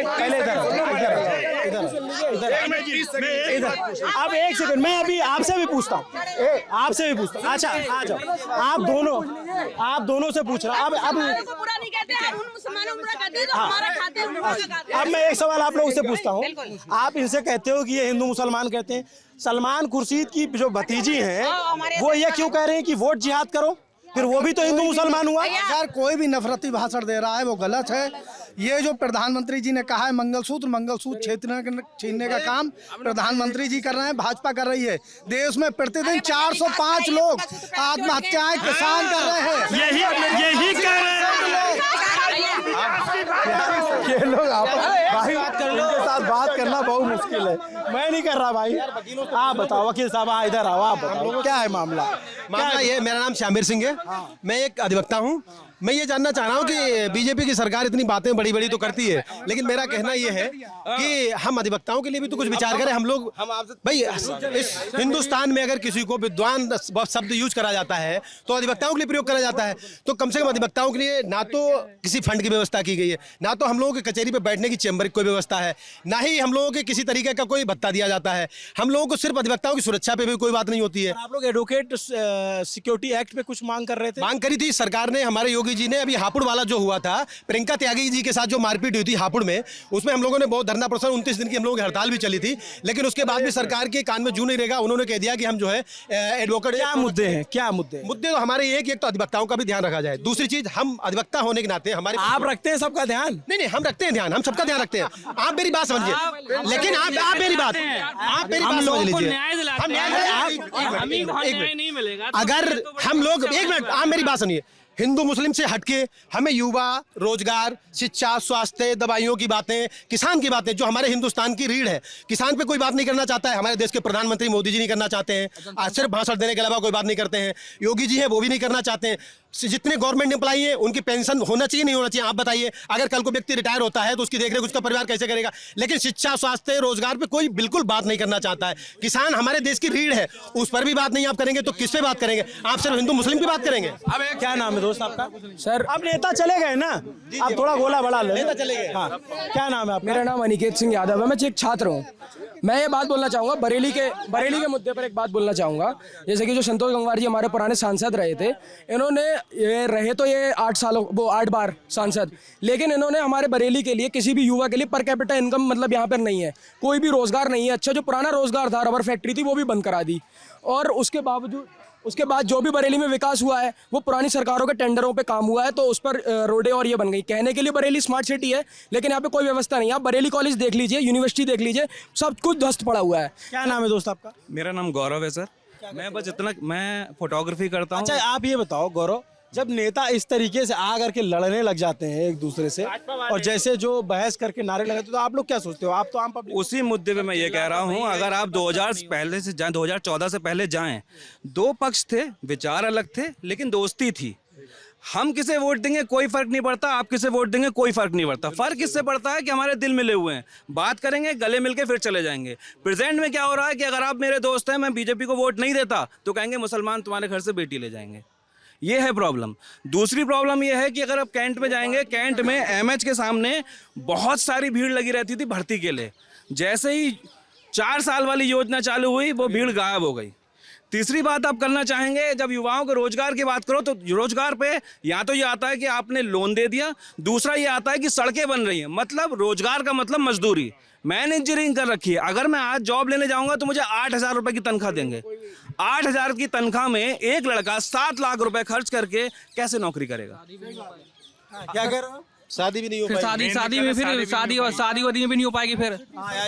पहले इधर अब एक सेकंड, मैं अभी आपसे भी पूछता हूँ, अच्छा आ जाओ। आप दोनों से पूछ रहा हूँ। अब मैं एक सवाल आप लोगों से पूछता हूँ। आप इनसे कहते हो कि ये हिंदू मुसलमान कहते हैं, सलमान खुर्शीद की जो भतीजी हैं वो ये क्यों कह रहे हैं कि वोट जिहाद करो? फिर वो भी तो हिंदू मुसलमान हुआ। यार कोई भी नफरती भाषण दे रहा है वो गलत है। ये जो प्रधानमंत्री जी ने कहा है मंगलसूत्र छीनने का काम प्रधानमंत्री जी कर रहे हैं, भाजपा कर रही है। देश में प्रतिदिन 405 लोग आत्महत्याएं किसान कर रहे हैं। यही कर रहे हैं। ये लोग भाई इनके साथ बात करना बहुत मुश्किल है। मैं नहीं कर रहा भाई, आप बताओ वकील साहब, इधर आओ, आप बताओ क्या है मामला। ये मेरा नाम श्यामवीर सिंह है, मैं एक अधिवक्ता हूँ। मैं ये जानना चाह रहा हूँ कि बीजेपी की सरकार इतनी बातें बड़ी बड़ी तो करती है, लेकिन मेरा कहना ये है कि हम अधिवक्ताओं के लिए भी तो कुछ विचार करें। हम लोग भाई इस हिंदुस्तान में अगर किसी को विद्वान शब्द यूज करा जाता है तो अधिवक्ताओं के लिए प्रयोग करा जाता है, तो कम से कम अधिवक्ताओं के लिए ना तो किसी फंड की व्यवस्था की गई है, ना तो हम लोगों की कचहरी पे बैठने की चेंबर की कोई व्यवस्था है, ना ही हम लोगों के किसी तरीके का कोई भत्ता दिया जाता है। हम लोगों को सिर्फ अधिवक्ताओं की सुरक्षा पे भी कोई बात नहीं होती है। आप लोग एडवोकेट सिक्योरिटी एक्ट पे कुछ मांग कर रहे थे? मांग करी थी सरकार ने, हमारे योगी जी ने। अभी हापुड़ वाला जो हुआ था, प्रियंका त्यागी जी के साथ जो मारपीट हुई थी हापुड़ में, उसमें हम लोगों ने बहुत धरना प्रदर्शन, 29 दिन की हम लोगों की हड़ताल भी चली थी, लेकिन उसके बाद भी सरकार के कान में जू नहीं रहेगा। उन्होंने कह दिया कि हम जो है एडवोकेट। क्या मुद्दे हैं, क्या मुद्दे? मुद्दे तो हमारे एक तो अधिवक्ताओं का भी ध्यान रखा जाए। दूसरी चीज, हम अधिवक्ता होने के नाते हमारे आप रखते हैं सबका ध्यान? नहीं, हम रखते हैं ध्यान, हम सबका ध्यान रखते हैं। आप मेरी बात समझिए, लेकिन आप मेरी बात समझ लीजिए। अगर हम लोग, एक मिनट, आप मेरी बात सुनिए। हिंदू मुस्लिम से हटके हमें युवा, रोजगार, शिक्षा, स्वास्थ्य, दवाइयों की बातें, किसान की बातें, जो हमारे हिंदुस्तान की रीढ़ है, किसान पे कोई बात नहीं करना चाहता है। हमारे देश के प्रधानमंत्री मोदी जी नहीं करना चाहते हैं, आज सिर्फ भाषण देने के अलावा कोई बात नहीं करते हैं। योगी जी हैं, वो भी नहीं करना चाहते हैं। जितने गवर्नमेंट एम्प्लॉई हैं उनकी पेंशन होना चाहिए, नहीं होना चाहिए, आप बताइए। अगर कल को व्यक्ति रिटायर होता है तो उसकी देखरेख उसका परिवार कैसे करेगा? लेकिन शिक्षा, स्वास्थ्य, रोजगार पे कोई बिल्कुल बात नहीं करना चाहता है। किसान हमारे देश की रीढ़ है, उस पर भी बात नहीं आप करेंगे तो किस पे बात करेंगे? आप सिर्फ हिंदू मुस्लिम की बात करेंगे। अब क्या नाम है दोस्त आपका? सर अब नेता चले गए ना, आप थोड़ा गोला बढ़ा लो। नेता चले गए। हाँ, क्या नाम है आपका? मेरा नाम अनिकेत सिंह यादव है, मैं एक छात्र हूँ। मैं ये बात बोलना चाहूँगा, बरेली के मुद्दे पर एक बात बोलना चाहूँगा। जैसे कि जो संतोष गंगवार जी हमारे पुराने सांसद रहे थे, इन्होंने ये 8 बार सांसद, लेकिन इन्होंने हमारे बरेली के लिए, किसी भी युवा के लिए पर कैपिटा इनकम मतलब यहाँ पर नहीं है, कोई भी रोजगार नहीं है। अच्छा, जो पुराना रोजगार था, रबर फैक्ट्री थी, वो भी बंद करा दी। और उसके बाद जो भी बरेली में विकास हुआ है वो पुरानी सरकारों के टेंडरों पे काम हुआ है, तो उस पर रोडें और ये बन गई। कहने के लिए बरेली स्मार्ट सिटी है, लेकिन यहाँ पे कोई व्यवस्था नहीं है। आप बरेली कॉलेज देख लीजिए, यूनिवर्सिटी देख लीजिए, सब कुछ ध्वस्त पड़ा हुआ है। क्या नाम है दोस्त आपका? मेरा नाम गौरव है सर। मैं फोटोग्राफी करता हूँ। अच्छा, आप ये बताओ गौरव, जब नेता इस तरीके से आ करके लड़ने लग जाते हैं एक दूसरे से, और जैसे जो बहस करके नारे लगाते, तो आप लोग क्या सोचते हो? आप तो आम पब्लिक। उसी मुद्दे पे मैं ये कह रहा हूँ, अगर आप 2014 से पहले जाएं, दो पक्ष थे, विचार अलग थे, लेकिन दोस्ती थी। हम किसे वोट देंगे कोई फर्क नहीं पड़ता, आप किसे वोट देंगे कोई फर्क नहीं पड़ता। फर्क इससे पड़ता है कि हमारे दिल मिले हुए हैं, बात करेंगे, गले मिलके फिर चले जाएंगे। प्रेजेंट में क्या हो रहा है कि अगर आप मेरे दोस्त हैं, मैं बीजेपी को वोट नहीं देता तो कहेंगे मुसलमान तुम्हारे घर से बेटी ले जाएंगे। ये है प्रॉब्लम। दूसरी प्रॉब्लम ये है कि अगर आप कैंट में जाएंगे, कैंट में एमएच के सामने बहुत सारी भीड़ लगी रहती थी भर्ती के लिए। जैसे ही 4 साल वाली योजना चालू हुई, वो भीड़ गायब हो गई। तीसरी बात आप करना चाहेंगे, जब युवाओं को रोजगार की बात करो तो रोजगार पे या तो ये आता है कि आपने लोन दे दिया, दूसरा ये आता है कि सड़कें बन रही हैं। मतलब रोजगार का मतलब मजदूरी। मैंने इंजीनियरिंग कर रखी है, अगर मैं आज जॉब लेने जाऊंगा तो मुझे 8,000 रुपए की तनख्वाह देंगे। 8,000 की तनख्वाह में एक लड़का 7 लाख रुपए खर्च करके कैसे नौकरी करेगा? क्या कर रहे हो? शादी भी नहीं हो पाएगी। शादी वादी भी नहीं हो पाएगी फिर।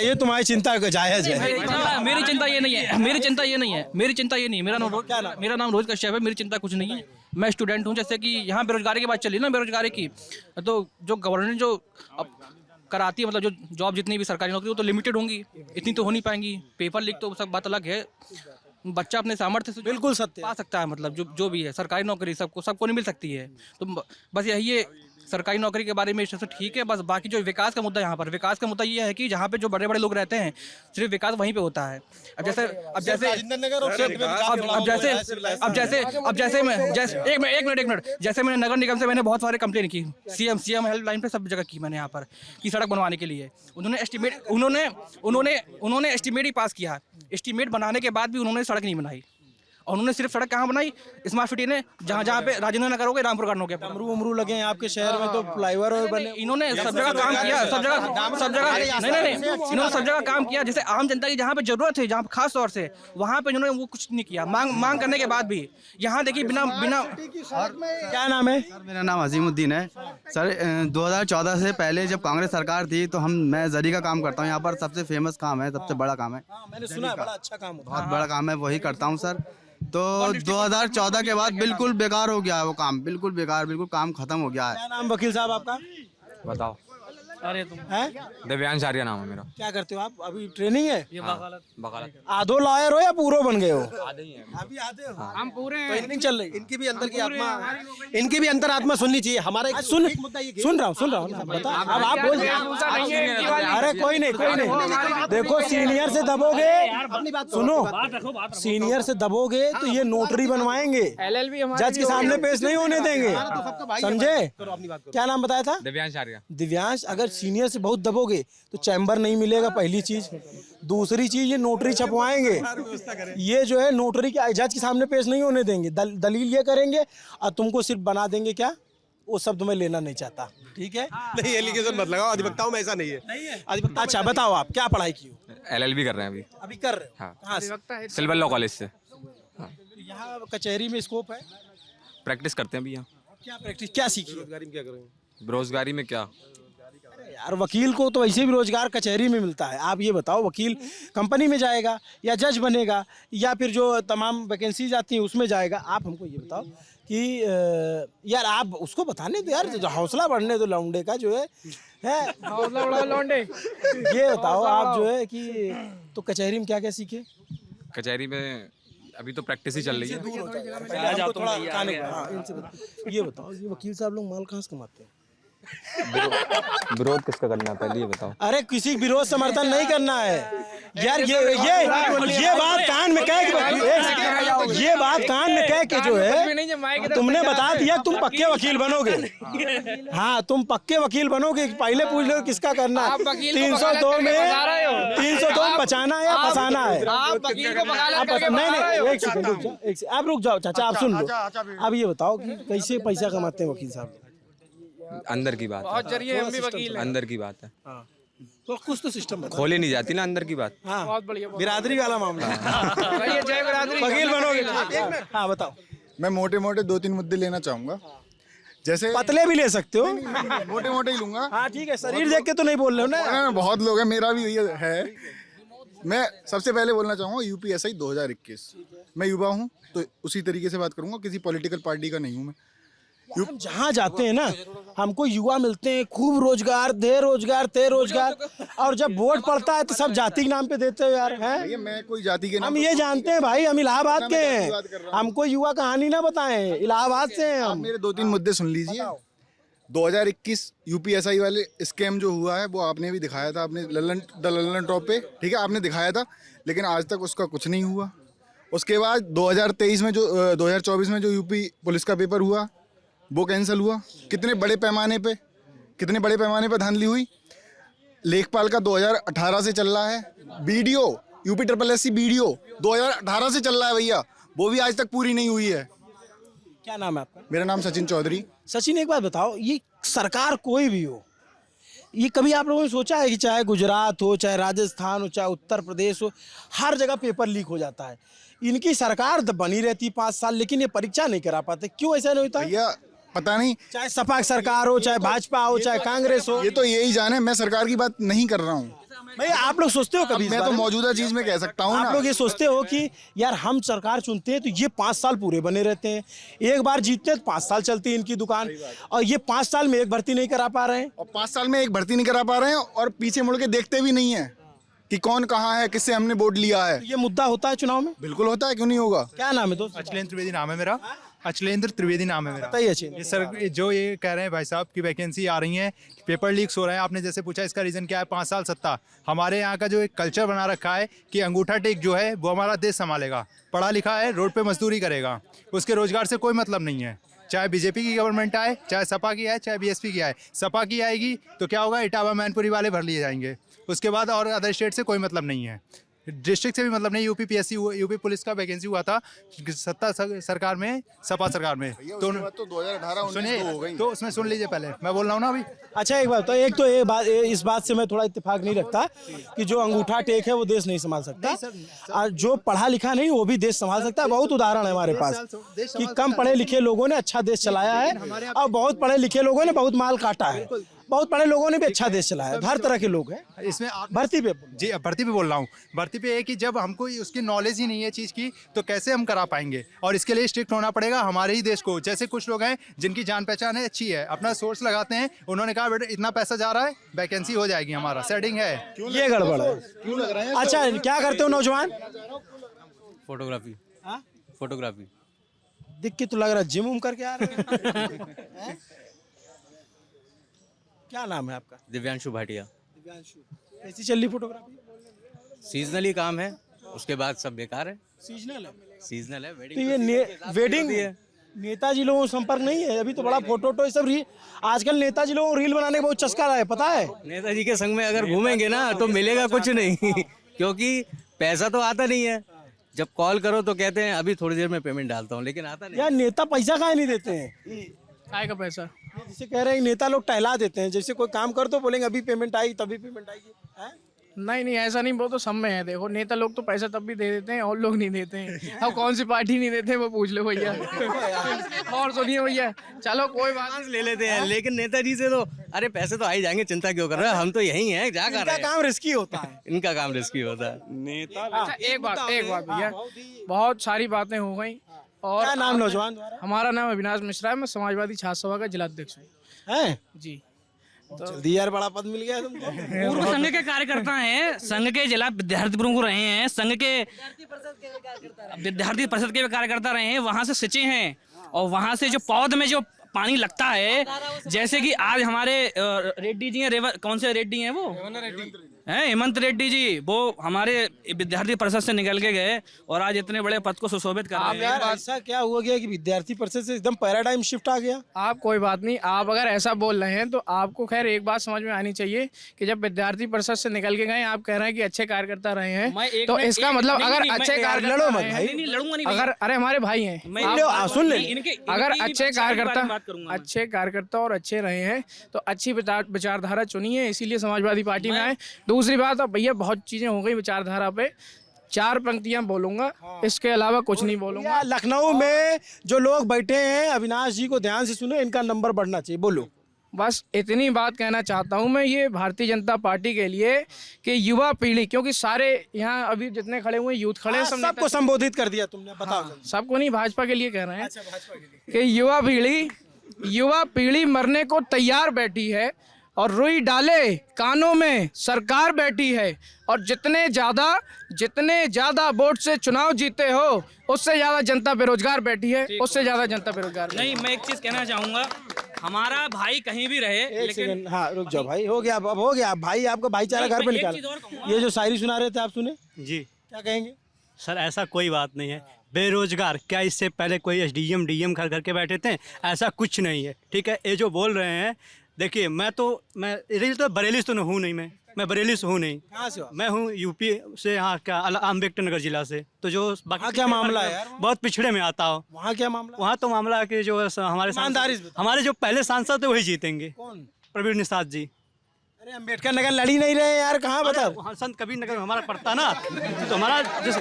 ये तुम्हारी चिंता जायज है। मेरी चिंता ये नहीं है, मेरा नाम रोहित कश्यप है। मेरी चिंता कुछ नहीं है, मैं स्टूडेंट हूँ। जैसे कि यहाँ बेरोजगारी की बात चली ना, बेरोजगारी की, तो जो गवर्नमेंट जो कराती है, मतलब जो जॉब जितनी भी सरकारी नौकरी, वो तो लिमिटेड होंगी, इतनी तो हो नहीं पाएंगी। पेपर लीक तो सब बात अलग है, बच्चा अपने सामर्थ्य से बिल्कुल सत्य पा सकता है। मतलब जो भी है सरकारी नौकरी सबको नहीं मिल सकती है। तो बस यही है सरकारी नौकरी के बारे में, इससे ठीक है। बस बाकी जो विकास का मुद्दा, यहाँ पर विकास का मुद्दा ये है कि जहाँ पे जो बड़े बड़े लोग रहते हैं, सिर्फ विकास वहीं पे होता है। अब जैसे एक मिनट, जैसे मैंने नगर निगम से मैंने बहुत सारे कंप्लेन की, सीएम हेल्पलाइन पे सब जगह की मैंने, यहाँ पर की सड़क बनवाने के लिए। उन्होंने एस्टिमेट ही पास किया। एस्टिमेट बनाने के बाद भी उन्होंने सड़क नहीं बनाई, और उन्होंने सिर्फ सड़क कहाँ बनाई, स्मार्ट सिटी ने, जहाँ जहाँ पे राजेंद्र नगर हो गए, रामपुर गार्डन हो गया, अमरू लगे हैं आपके शहर में, तो फ्लाईओवर और बने। इन्होंने सब जगह काम किया, सब जगह नहीं, इन्होंने सब जगह काम किया। जैसे आम जनता की जहाँ पे जरूरत है, जहाँ खास तौर से, वहाँ पे इन्होंने वो कुछ नहीं किया। मांग करने के बाद भी यहाँ देखिए बिना क्या नाम है? मेरा नाम अजीमुद्दीन है सर। 2014 से पहले जब कांग्रेस सरकार थी तो मैं जरी का काम करता हूँ। यहाँ पर सबसे फेमस काम है, सबसे बड़ा काम है, मैंने सुना है बड़ा अच्छा काम होता है। बहुत बड़ा काम है, वही करता हूँ सर। तो 2014 के बाद बिल्कुल बेकार हो गया है वो काम, बिल्कुल बेकार, बिल्कुल काम खत्म हो गया है। क्या नाम वकील साहब आपका? बताओ। अरे तुम है? दिव्यांश आर्य नाम है मेरा। क्या करते हो आप? अभी ट्रेनिंग है? ये वकालत। आधो लॉयर हो या पूरो बन गए हो? आधे ही हैं। अभी आधे हो? हम पूरे ट्रेनिंग चल रही। इनकी भी अंदर की आत्मा, इनकी भी अंतरात्मा सुननी चाहिए। हमारे सुन रहा हूँ बता। अब आप बोल। अरे कोई नहीं। देखो सीनियर से दबोगे, सुनो, सीनियर से दबोगे तो ये नोटरी बनवाएंगे, जज के सामने पेश नहीं होने देंगे, समझे? क्या नाम बताया था? दिव्यांश आर्य। दिव्यांश, अगर सीनियर से बहुत दबोगे तो चैम्बर नहीं मिलेगा, पहली चीज। दूसरी चीज, ये नोटरी छपवाएंगे, ये जो है नोटरी के जज के सामने पेश नहीं होने देंगे, दलील ये करेंगे और तुमको सिर्फ बना देंगे। क्या वो शब्द मैं लेना नहीं चाहता, ठीक है? नहीं, एलिगेशन मत लगाओ, अधिवक्ताओं में ऐसा नहीं है। अच्छा बताओ, आप क्या पढ़ाई की हो? LLB कर रहे हैं अभी कर रहे हो? हाँ, सिल्वर लॉ कॉलेज से। यहाँ कचहरी में स्कोप है? प्रैक्टिस करते हैं अभी यहाँ। क्या प्रैक्टिस, क्या सीखी? बेरोजगारी में क्या करेंगे? बेरोजगारी में क्या यार, वकील को तो वैसे भी रोजगार कचहरी में मिलता है। आप ये बताओ, वकील कंपनी में जाएगा या जज बनेगा या फिर जो तमाम वैकेंसीज आती हैं उसमें जाएगा? आप हमको ये बताओ कि यार आप उसको बताने दो यार, जो हौसला बढ़ने दो लौंडे का जो है लौंडे। ये बताओ आप जो है कि तो कचहरी में क्या क्या सीखे? कचहरी में अभी तो प्रैक्टिस ही चल रही है। ये बताओ, ये वकील साहब लोग माल कहाँ से कमाते हैं? विरोध किसका करना है पहले ये बताओ। अरे किसी विरोध समर्थन नहीं करना है यार। ये बात कान में कह के, ये बात कान में कह के जो है तुमने बता दिया तुम पक्के वकील बनोगे। हाँ, तुम पक्के वकील बनोगे। पहले पूछ लो किसका करना है। 302 में बचाना है या फंसाना है? नहीं, एक सेकंड आप रुक जाओ चाचा, आप सुन लो। अब ये बताओ कि कैसे पैसा कमाते हैं वकील साहब? अंदर की बात बहुत जरिए हम भी वकील हैं। अंदर की बात है। तो कुछ तो सिस्टम खोले नहीं जाती ना अंदर की बात। हाँ, बहुत बढ़िया, बिरादरी वाला मामला। जय बिरादरी। वकील बनोगे? हाँ बताओ। मैं मोटे 2-3 मुद्दे लेना चाहूंगा। जैसे पतले भी ले सकते हो, मोटे ही लूंगा। हाँ ठीक है, शरीर देख के तो नहीं बोल रहे हो ना। बहुत लोग हैं, मेरा भी यही है। मैं सबसे पहले बोलना चाहूँगा UPSI 2021। मैं युवा हूँ तो उसी तरीके से बात करूँगा, किसी पॉलिटिकल पार्टी का नहीं हूँ मैं। हम जहाँ जाते हैं ना, हमको युवा मिलते हैं, खूब रोजगार दे रोजगार, और जब वोट पड़ता है तो सब जाति के नाम पे देते हो यार। हैं? मैं कोई जाति के नाम हम ये जानते हैं भाई, हम इलाहाबाद के हैं, हमको युवा कहानी ना बताएं, इलाहाबाद से हैं हम। मेरे 2-3 मुद्दे सुन लीजिए। 2021 UPSI वाले स्कैम जो हुआ है वो आपने भी दिखाया था, आपने लल्लन टॉप पे, ठीक है, आपने दिखाया था, लेकिन आज तक उसका कुछ नहीं हुआ। उसके बाद 2023 में जो 2024 में जो UP पुलिस का पेपर हुआ वो कैंसिल हुआ। कितने बड़े पैमाने पे धांधली हुई। लेखपाल का 2018 से चल रहा है। BDO UPSSC BDO 2018 से चल रहा है भैया, वो भी आज तक पूरी नहीं हुई है। क्या नाम है आपका? मेरा नाम सचिन चौधरी। सचिन, एक बात बताओ, ये सरकार कोई भी हो, ये कभी आप लोगों ने सोचा है कि चाहे गुजरात हो, चाहे राजस्थान हो, चाहे उत्तर प्रदेश हो, हर जगह पेपर लीक हो जाता है। इनकी सरकार बनी रहती 5 साल, लेकिन ये परीक्षा नहीं करा पाते, क्यों ऐसा नहीं होता? भैया पता नहीं, चाहे सपा की सरकार हो, चाहे भाजपा हो, चाहे कांग्रेस हो, ये तो यही जाने। मैं सरकार की बात नहीं कर रहा हूँ भाई। आप लोग सोचते हो कभी? मैं तो मौजूदा चीज में कह सकता हूँ। आप लोग ये सोचते हो कि यार हम सरकार चुनते हैं तो ये 5 साल पूरे बने रहते हैं, एक बार जीतते हैं तो 5 साल चलती है इनकी दुकान, और ये 5 साल में एक भर्ती नहीं करा पा रहे हैं। और 5 साल में एक भर्ती नहीं करा पा रहे हैं, और पीछे मुड़ के देखते भी नहीं है कि कौन कहाँ है, किससे हमने वोट लिया है। ये मुद्दा होता है चुनाव में? बिल्कुल होता है, क्यों नहीं होगा। क्या नाम है दोस्त? अचलेंद्र त्रिवेदी नाम है मेरा। अचलेंद्र त्रिवेदी नाम है मेरा। बताइए सर, जो ये कह रहे हैं भाई साहब की वैकेंसी आ रही है, पेपर लीक्स हो रहे हैं, आपने जैसे पूछा इसका रीज़न क्या है? 5 साल सत्ता। हमारे यहाँ का जो एक कल्चर बना रखा है कि अंगूठा टेक जो है वो हमारा देश संभालेगा, पढ़ा लिखा है, रोड पे मजदूरी करेगा, उसके रोजगार से कोई मतलब नहीं है। चाहे बीजेपी की गवर्नमेंट आए, चाहे सपा की आए, चाहे बीएसपी की आए। सपा की आएगी तो क्या होगा? इटावा मैनपुरी वाले भर लिए जाएंगे, उसके बाद और अदर स्टेट से कोई मतलब नहीं है। डिस्ट्रिक्ट से भी मतलब नहीं, यूपी PSC यूपी पुलिस का वैकेंसी हुआ था सत्ता सरकार में, सपा सरकार में। तो 2018-19 सुनिए, हो गई। तो उसमें सुन लीजिए, पहले मैं बोल रहा हूँ ना अभी। अच्छा एक बात तो ये बात, इस बात से मैं थोड़ा इत्तेफाक नहीं रखता कि जो अंगूठा टेक है वो देश नहीं संभाल सकता, और जो पढ़ा लिखा नहीं वो भी देश संभाल सकता है। बहुत उदाहरण है हमारे पास कि कम पढ़े लिखे लोगों ने अच्छा देश चलाया है, और बहुत पढ़े लिखे लोगों ने बहुत माल काटा है। बहुत पढ़े लोगों ने भी अच्छा देश चलाया है। हर तरह के लोग हैं इसमें। भर्ती पे जी, भर्ती पे बोल रहा हूँ। भर्ती पे है कि जब हमको उसकी नॉलेज ही नहीं है चीज़ की, तो कैसे हम करा पाएंगे? और इसके लिए स्ट्रिक्ट होना पड़ेगा हमारे ही देश को। जैसे कुछ लोग हैं जिनकी जान पहचान है, अच्छी है, अपना सोर्स लगाते हैं, उन्होंने कहा बेटा इतना पैसा जा रहा है, वैकेंसी हो जाएगी, हमारा सेटिंग है। ये गड़बड़ है। क्यों लग रहा है? अच्छा क्या करते हो नौजवान? फोटोग्राफी। फोटोग्राफी दिख के तो लग रहा है जिम करके आ रहे हैं। क्या नाम है आपका? दिव्यांशु भाटिया। दिव्यांशु, कैसी चल रही फोटोग्राफी? सीजनली काम है, उसके बाद सब बेकार है। सीजनल है? सीजनल है। तो ये वेडिंग नेताजी लोगों को संपर्क नहीं है अभी तो बड़ा फोटो सब आजकल नेताजी लोगों को रील बनाने का बहुत चस्का रहा है, पता है? नेताजी के संग में अगर घूमेंगे ना तो मिलेगा कुछ नहीं क्योंकि पैसा तो आता नहीं है। जब कॉल करो तो कहते हैं अभी थोड़ी देर में पेमेंट डालता हूँ, लेकिन आता नहीं। यार नेता पैसा काहे नहीं देते हैं? काय का पैसा? जिसे कह रहे हैं नेता लोग टहला देते हैं, जैसे कोई काम कर तो बोलेंगे अभी पेमेंट आएगी तभी पेमेंट आएगी। नहीं ऐसा नहीं, वो तो सब में है। देखो नेता लोग तो पैसा तब भी दे देते हैं और लोग नहीं देते हैं। अब कौन सी पार्टी नहीं देते हैं वो पूछ लो भैया। और सुनिए भैया, चलो कोई बात ले लेते हैं, लेकिन नेताजी से तो अरे पैसे तो आ ही जाएंगे, चिंता क्यों कर रहे हैं, हम तो यही हैं, क्या कर रहे हैं। इनका काम रिस्की होता है। इनका काम रिस्की होता है। नेता। अच्छा एक बात भैया, बहुत सारी बातें हो गई। और क्या नाम नौजवान? हमारा नाम अविनाश मिश्रा है, मैं समाजवादी छात्र सभा का जिलाध्यक्ष हूँ। हैं जी, जल्दी यार बड़ा पद मिल गया तुमको। पूर्व संघ के कार्यकर्ता हैं, संघ के जिला विद्यार्थी प्रमुख रहे हैं, संघ के विद्यार्थी परिषद के कार्यकर्ता रहे हैं, वहां से सिंचे हैं, और वहां से जो पौध में जो पानी लगता है, जैसे कि आज हमारे रेड्डी जी हैं, कौन से रेड्डी हैं वो हैं, हेमंत रेड्डी जी, वो हमारे विद्यार्थी परिषद से निकल के गए और आज इतने बड़े पद को सुशोभित कर रहे हैं। यार ऐसा क्या हुआ गया कि विद्यार्थी परिषद से एकदम पैराडाइम शिफ्ट आ गया? आप कोई बात नहीं, आप अगर ऐसा बोल रहे हैं तो आपको खैर एक बात समझ में आनी चाहिए कि जब विद्यार्थी परिषद से निकल के गए, आप कह रहे हैं कि अच्छे कार्यकर्ता रहे हैं, तो इसका मतलब अगर अच्छे कार्यकर्ता, अगर अरे हमारे भाई हैं, सुन ले, अगर अच्छे कार्यकर्ता और अच्छे रहे हैं तो अच्छी विचारधारा चुनी है, इसीलिए समाजवादी पार्टी में आए। दूसरी बात, अब भैया बहुत चीजें हो गई विचारधारा पे, 4 पंक्तियां बोलूंगा, इसके अलावा कुछ नहीं बोलूंगा। लखनऊ में जो लोग बैठे हैं, अविनाश जी को ध्यान से सुनो, इनका नंबर बढ़ना चाहिए, बोलो। बस इतनी बात कहना चाहता हूं मैं ये भारतीय जनता पार्टी के लिए कि युवा पीढ़ी, क्योंकि सारे यहाँ अभी जितने खड़े हुए यूथ खड़े हैं, सबको संबोधित कर दिया तुमने, बताओ। सबको नहीं, भाजपा के लिए कह रहे हैं कि युवा पीढ़ी मरने को तैयार बैठी है और रुई डाले कानों में सरकार बैठी है, और जितने ज्यादा वोट से चुनाव जीते हो उससे ज्यादा जनता बेरोजगार बैठी है, उससे ज्यादा जनता बेरोजगार। नहीं, मैं एक चीज कहना चाहूंगा, हमारा भाई कहीं भी रहे, लेकिन हाँ रुक जाओ भाई, हो गया, अब हो गया भाई, आपका भाईचारा घर पे निकाला। ये जो शायरी सुना रहे थे आप सुने जी, क्या कहेंगे? सर ऐसा कोई बात नहीं है। बेरोजगार क्या इससे पहले कोई SDM DM घर घर के बैठे थे? ऐसा कुछ नहीं है, ठीक है। ये जो बोल रहे हैं, देखिए मैं बरेली तो हूँ नहीं, मैं बरेली से हूँ नहीं। कहाँ से हो? मैं हूँ यूपी से, यहाँ क्या अम्बेडकर नगर जिला से। तो जो बाकी क्या मामला है यार? बहुत पिछड़े में आता हो। वहाँ क्या मामला? वहाँ तो मामला है कि जो हमारे जो पहले सांसद थे वही जीतेंगे। कौन? प्रवीण निषाद जी। अरे अम्बेडकर नगर लड़ी नहीं रहे यार, कहाँ बता? संत कबीर नगर हमारा पड़ता ना, तो हमारा जैसे,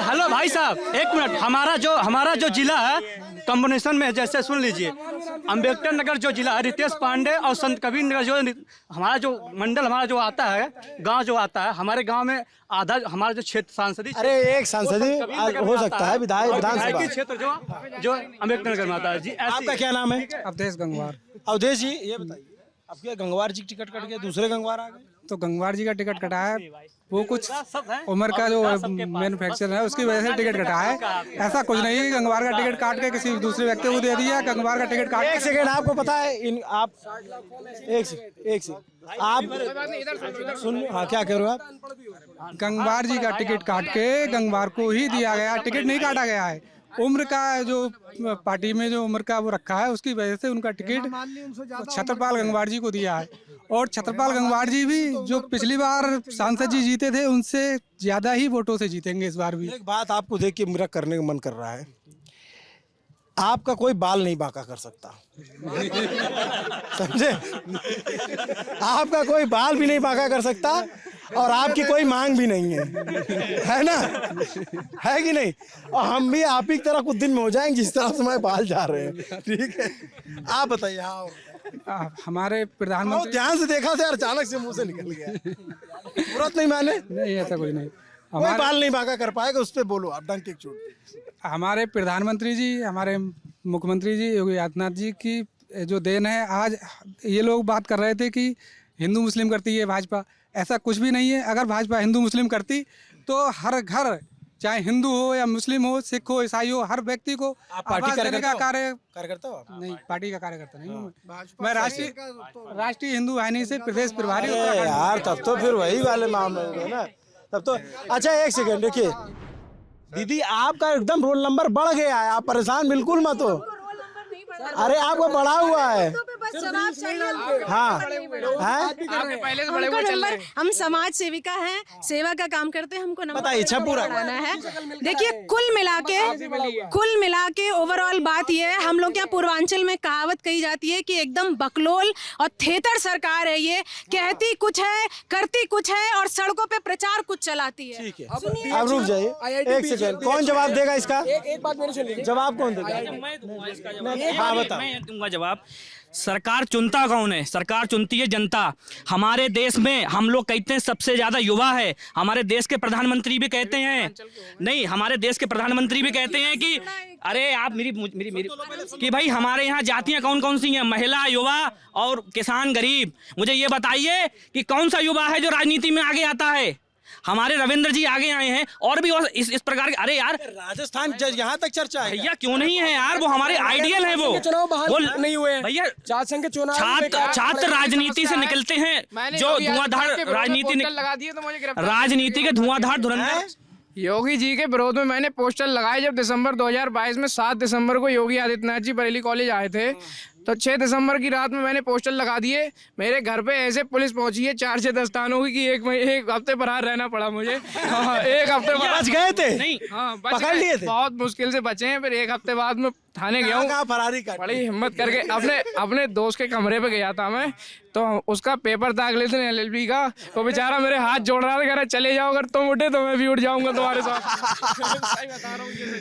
हेलो भाई साहब एक मिनट, हमारा जो जिला है कॉम्बिनेशन में, जैसे सुन लीजिए, अम्बेडकर नगर जो जिला है, रितेश पांडे और संत कबीर नगर जो हमारा जो मंडल हमारा जो आता है, गांव जो आता है, हमारे गांव में आधा हमारा जो क्षेत्र सांसदीय, अरे एक सांसदीय हो सकता है, विधानसभा क्षेत्र जो अम्बेडकर नगर में आता है। जी, आपका क्या नाम है? अवधेश गंगवार। अवधेश जी ये बताइए, आपके गंगवार जी टिकट कट गया, दूसरे गंगवार आ गए? तो गंगवार जी का टिकट कटा है, वो कुछ उम्र का जो मैन्युफैक्चर है उसकी वजह से टिकट कटा है। ऐसा कुछ नहीं है कि गंगवार का टिकट काट के किसी दूसरे व्यक्ति को दे दिया। गंगवार का टिकट काट, एक सेकंड, आपको पता है एक सेकंड आप सुन, हाँ क्या कह रहे हो आप? गंगवार जी का टिकट काट के गंगवार को ही दिया गया, टिकट नहीं काटा गया है। उम्र का जो पार्टी में जो उम्र का वो रखा है, उसकी वजह से उनका टिकट छत्रपाल गंगवार जी को दिया है। और छत्रपाल गंगवार जी भी जो पिछली बार सांसद जी जीते थे, उनसे ज़्यादा ही वोटों से जीतेंगे इस बार भी। एक बात आपको देख के मेरा करने का मन कर रहा है, आपका कोई बाल नहीं बांका कर सकता, समझे? आपका कोई बाल भी नहीं बांका कर सकता और आपकी कोई मांग भी नहीं है ना? है कि नहीं? और हम भी आप ही की तरह कुछ दिन में हो जाएंगे जिस तरह से हमारे बाल जा रहे हैं, ठीक है? आप बताइए। हाँ, हमारे प्रधानमंत्री ध्यान से देखा था, अचानक से मुंह से निकल गया। तुरंत नहीं माने? नहीं, ऐसा कुछ नहीं। कोई बाल नहीं बांका कर पाएगा, उस पर बोलो आप, डंक एक चोट। हमारे प्रधानमंत्री जी, हमारे मुख्यमंत्री जी योगी आदित्यनाथ जी की जो देन है। आज ये लोग बात कर रहे थे कि हिंदू मुस्लिम करती है भाजपा, ऐसा कुछ भी नहीं है। अगर भाजपा हिंदू मुस्लिम करती तो हर घर, चाहे हिंदू हो या मुस्लिम हो, सिख हो, ईसाई हो, हर व्यक्ति को पार्टी आवाज देने का कार्यकर्ता हो? नहीं, पार्टी का कार्यकर्ता नहीं हूँ मैं राष्ट्रीय हिंदू वाहिनी से प्रदेश प्रभारी हूँ। यार तब तो फिर वही वाले मामले हो गए ना, तब तो। अच्छा एक सेकंड, देखिए दीदी, आपका एकदम रोल नंबर बढ़ गया है, आप परेशान बिल्कुल मत हो। अरे आपको बढ़ा हुआ है। हाँ, हम समाज सेविका हैं, सेवा का काम करते हैं, हमको नंबर इच्छा पूरा बढ़ाना है। देखिए कुल मिला के ओवरऑल बात ये है, हम लोग यहाँ पूर्वांचल में कहावत कही जाती है कि एकदम बकलोल और थेतर सरकार है ये, कहती कुछ है, करती कुछ है और सड़कों पे प्रचार कुछ चलाती है। ठीक है, अब रुक जाइए एक सेकंड, कौन जवाब देगा इसका? एक बात मेरे सुनिए, जवाब कौन देगा? हाँ बता। मैं दूंगा जवाब। सरकार चुनता कौन है? सरकार चुनती है जनता। हमारे देश में हम लोग कहते हैं सबसे ज्यादा युवा है। हमारे देश के प्रधानमंत्री भी कहते हैं, नहीं, हमारे देश के प्रधानमंत्री भी कहते हैं कि अरे आप मेरी कि भाई हमारे यहाँ जातियाँ कौन कौन सी हैं? महिला, युवा और किसान, गरीब। मुझे ये बताइए कि कौन सा युवा है जो राजनीति में आगे आता है? हमारे रविंद्र जी आगे आए हैं और भी इस प्रकार के। अरे यार राजस्थान यहाँ तक चर्चा है भैया, क्यों नहीं है यार? वो हमारे आइडियल है। वो नहीं हुए भैया, छात्र राजनीति से निकलते हैं, जो धुआंधार राजनीति के धुआंधार धुरंधर। योगी जी के विरोध में मैंने पोस्टर लगाए जब दिसंबर 2022 में 7 दिसंबर को योगी आदित्यनाथ जी बरेली कॉलेज आए थे, तो 6 दिसंबर की रात में मैंने पोस्टर लगा दिए। मेरे घर पे ऐसे पुलिस पहुंची है 4 से 10 थानों की कि एक हफ्ते फरार रहना पड़ा मुझे। हाँ, एक हफ्ते बच गए थे? नहीं, हाँ, पकड़ लिए थे? बहुत मुश्किल से बचे हैं। फिर एक हफ्ते बाद में थाने गया हूँ, फरारी का बड़ी हिम्मत करके अपने दोस्त के कमरे पे गया था मैं, तो उसका पेपर था अगले दिन LLB का। वो बेचारा मेरे हाथ जोड़ रहा था, कह रहा चले जाओ, अगर तुम उठे तो मैं भी उठ जाऊंगा तुम्हारे साथ।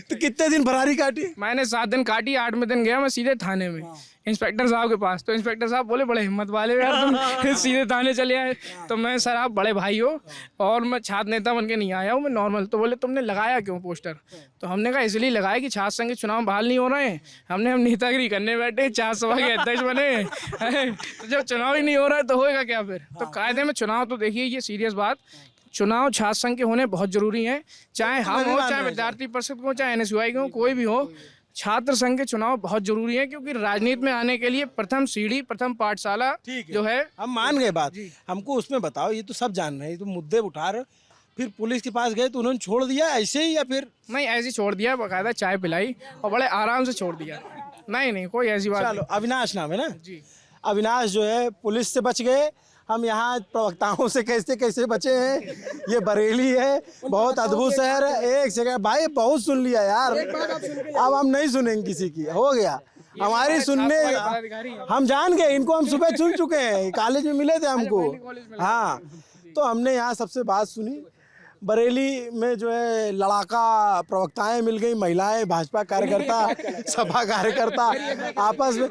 तो कितने दिन फरारी काटी? मैंने 7 दिन काटी, 8वें दिन गया मैं सीधे थाने में इंस्पेक्टर साहब के पास। तो इंस्पेक्टर साहब बोले बड़े हिम्मत वाले यार तुम सीधे थाने चले आए। तो मैं, सर आप बड़े भाई हो और मैं छात्र नेता बन के नहीं आया हूँ, मैं नॉर्मल। तो बोले तुमने लगाया क्यों पोस्टर? तो हमने कहा इसलिए लगाया कि छात्र संघ के चुनाव बहाल नहीं हो रहे हैं, हम नेतागिरी करने बैठे, छात्र सभा के अध्यक्ष बने। तो जब चुनाव ही नहीं हो रहा है तो होएगा क्या फिर? तो कायदे में चुनाव, तो देखिए ये सीरियस बात, चुनाव छात्र संघ के होने बहुत जरूरी है, चाहे हम हो, चाहे विद्यार्थी परिषद हो, चाहे NSUI के हो, कोई भी हो। छात्र संघ के चुनाव बहुत जरूरी है, क्योंकि राजनीति में आने के लिए प्रथम सीढ़ी, प्रथम पाठशाला जो है। हम मान गए बात, हमको उसमें बताओ, ये तो सब जान रहे हैं, तो मुद्दे उठा रहे। फिर पुलिस के पास गए तो उन्होंने छोड़ दिया ऐसे ही, या फिर? नहीं, ऐसे ही छोड़ दिया, बाकायदा चाय पिलाई और बड़े आराम से छोड़ दिया। नहीं, कोई ऐसी बात। चलो, अविनाश नाम है ना जी? अविनाश जो है पुलिस से बच गए। हम यहाँ प्रवक्ताओं से कैसे कैसे बचे हैं। ये बरेली है, बहुत अद्भुत शहर है। एक सेकंड भाई, बहुत सुन लिया यार, अब हम नहीं सुनेंगे किसी की, हो गया हमारी सुनने। हम जान गए इनको, हम सुबह सुन चुके हैं, कॉलेज में मिले थे हमको। हाँ, तो हमने यहाँ सबसे बात सुनी। बरेली में जो है लड़ाका प्रवक्ताएं मिल गई, महिलाएं, भाजपा कार्यकर्ता, सपा कार्यकर्ता आपस में।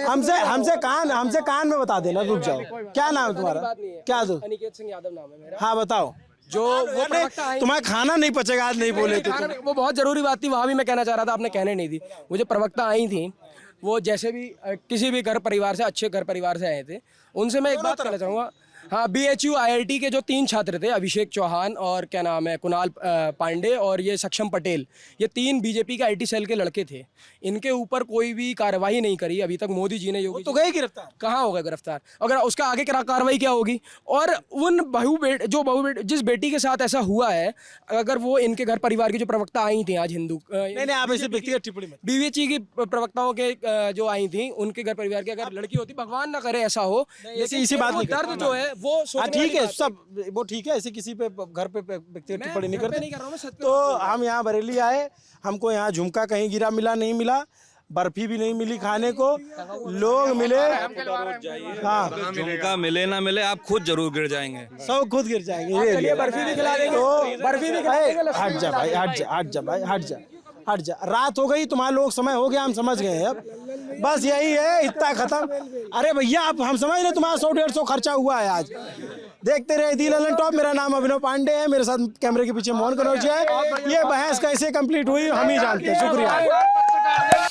हमसे कान में बता देना, रुक जाओ। क्या नाम है तुम्हारा? क्या दो? अनिकेत सिंह यादव नाम है मेरा। हाँ बताओ। जो वो तुम्हारा खाना नहीं पचेगा, आज नहीं बोले थे। वो बहुत जरूरी बात थी, वहाँ भी मैं कहना चाह रहा था, आपने कहने नहीं दी। मुझे प्रवक्ता आई थी, वो जैसे भी किसी भी घर परिवार से, अच्छे घर परिवार से आए थे, उनसे मैं एक बात कहना चाहूँगा। हाँ, BHU IIT के जो 3 छात्र थे, अभिषेक चौहान और क्या नाम है कुणाल पांडे और ये सक्षम पटेल, ये 3 बीजेपी के IT सेल के लड़के थे। इनके ऊपर कोई भी कार्रवाई नहीं करी अभी तक मोदी जी ने। योगी तो गए गिरफ्तार, कहाँ हो गए गिरफ्तार? अगर उसका आगे कार्रवाई क्या होगी? और उन जिस बेटी के साथ ऐसा हुआ है, अगर वो इनके घर परिवार की जो प्रवक्ता आई थी आज हिंदू, नहीं आप ऐसे व्यक्तिगत टिप्पणी मत। BHU की प्रवक्ताओं के जो आई थी, उनके घर परिवार की अगर लड़की होती, भगवान ना करे ऐसा हो, इसी बात में दर्द जो है वो ठीक है, सब वो ठीक है, ऐसे किसी पे घर पे व्यक्तिगत टिप्पणी नहीं करते। तो हम यहाँ बरेली आए, हमको यहाँ झुमका कहीं गिरा मिला नहीं मिला, बर्फी भी नहीं मिली खाने को, लोग मिले। हाँ, झुमका मिले ना मिले आप खुद जरूर गिर जाएंगे, सब खुद गिर जाएंगे। ये बर्फी भी खिला देंगे, तो बर्फी भी खिला देंगे। हट जा भाई, हट जा भाई, हट जा। रात हो गई, तुम्हारे लोग समय हो गया, हम समझ गए हैं। अब बस यही है, इतना खत्म। अरे भैया आप, हम समझ रहे तुम्हारा 100-150 खर्चा हुआ है आज। देखते रहे दी ललन टॉप। मेरा नाम अभिनव पांडे है, मेरे साथ कैमरे के पीछे मोहन कनौजिया है। ये बहस कैसे कंप्लीट हुई हम ही जानते हैं। शुक्रिया।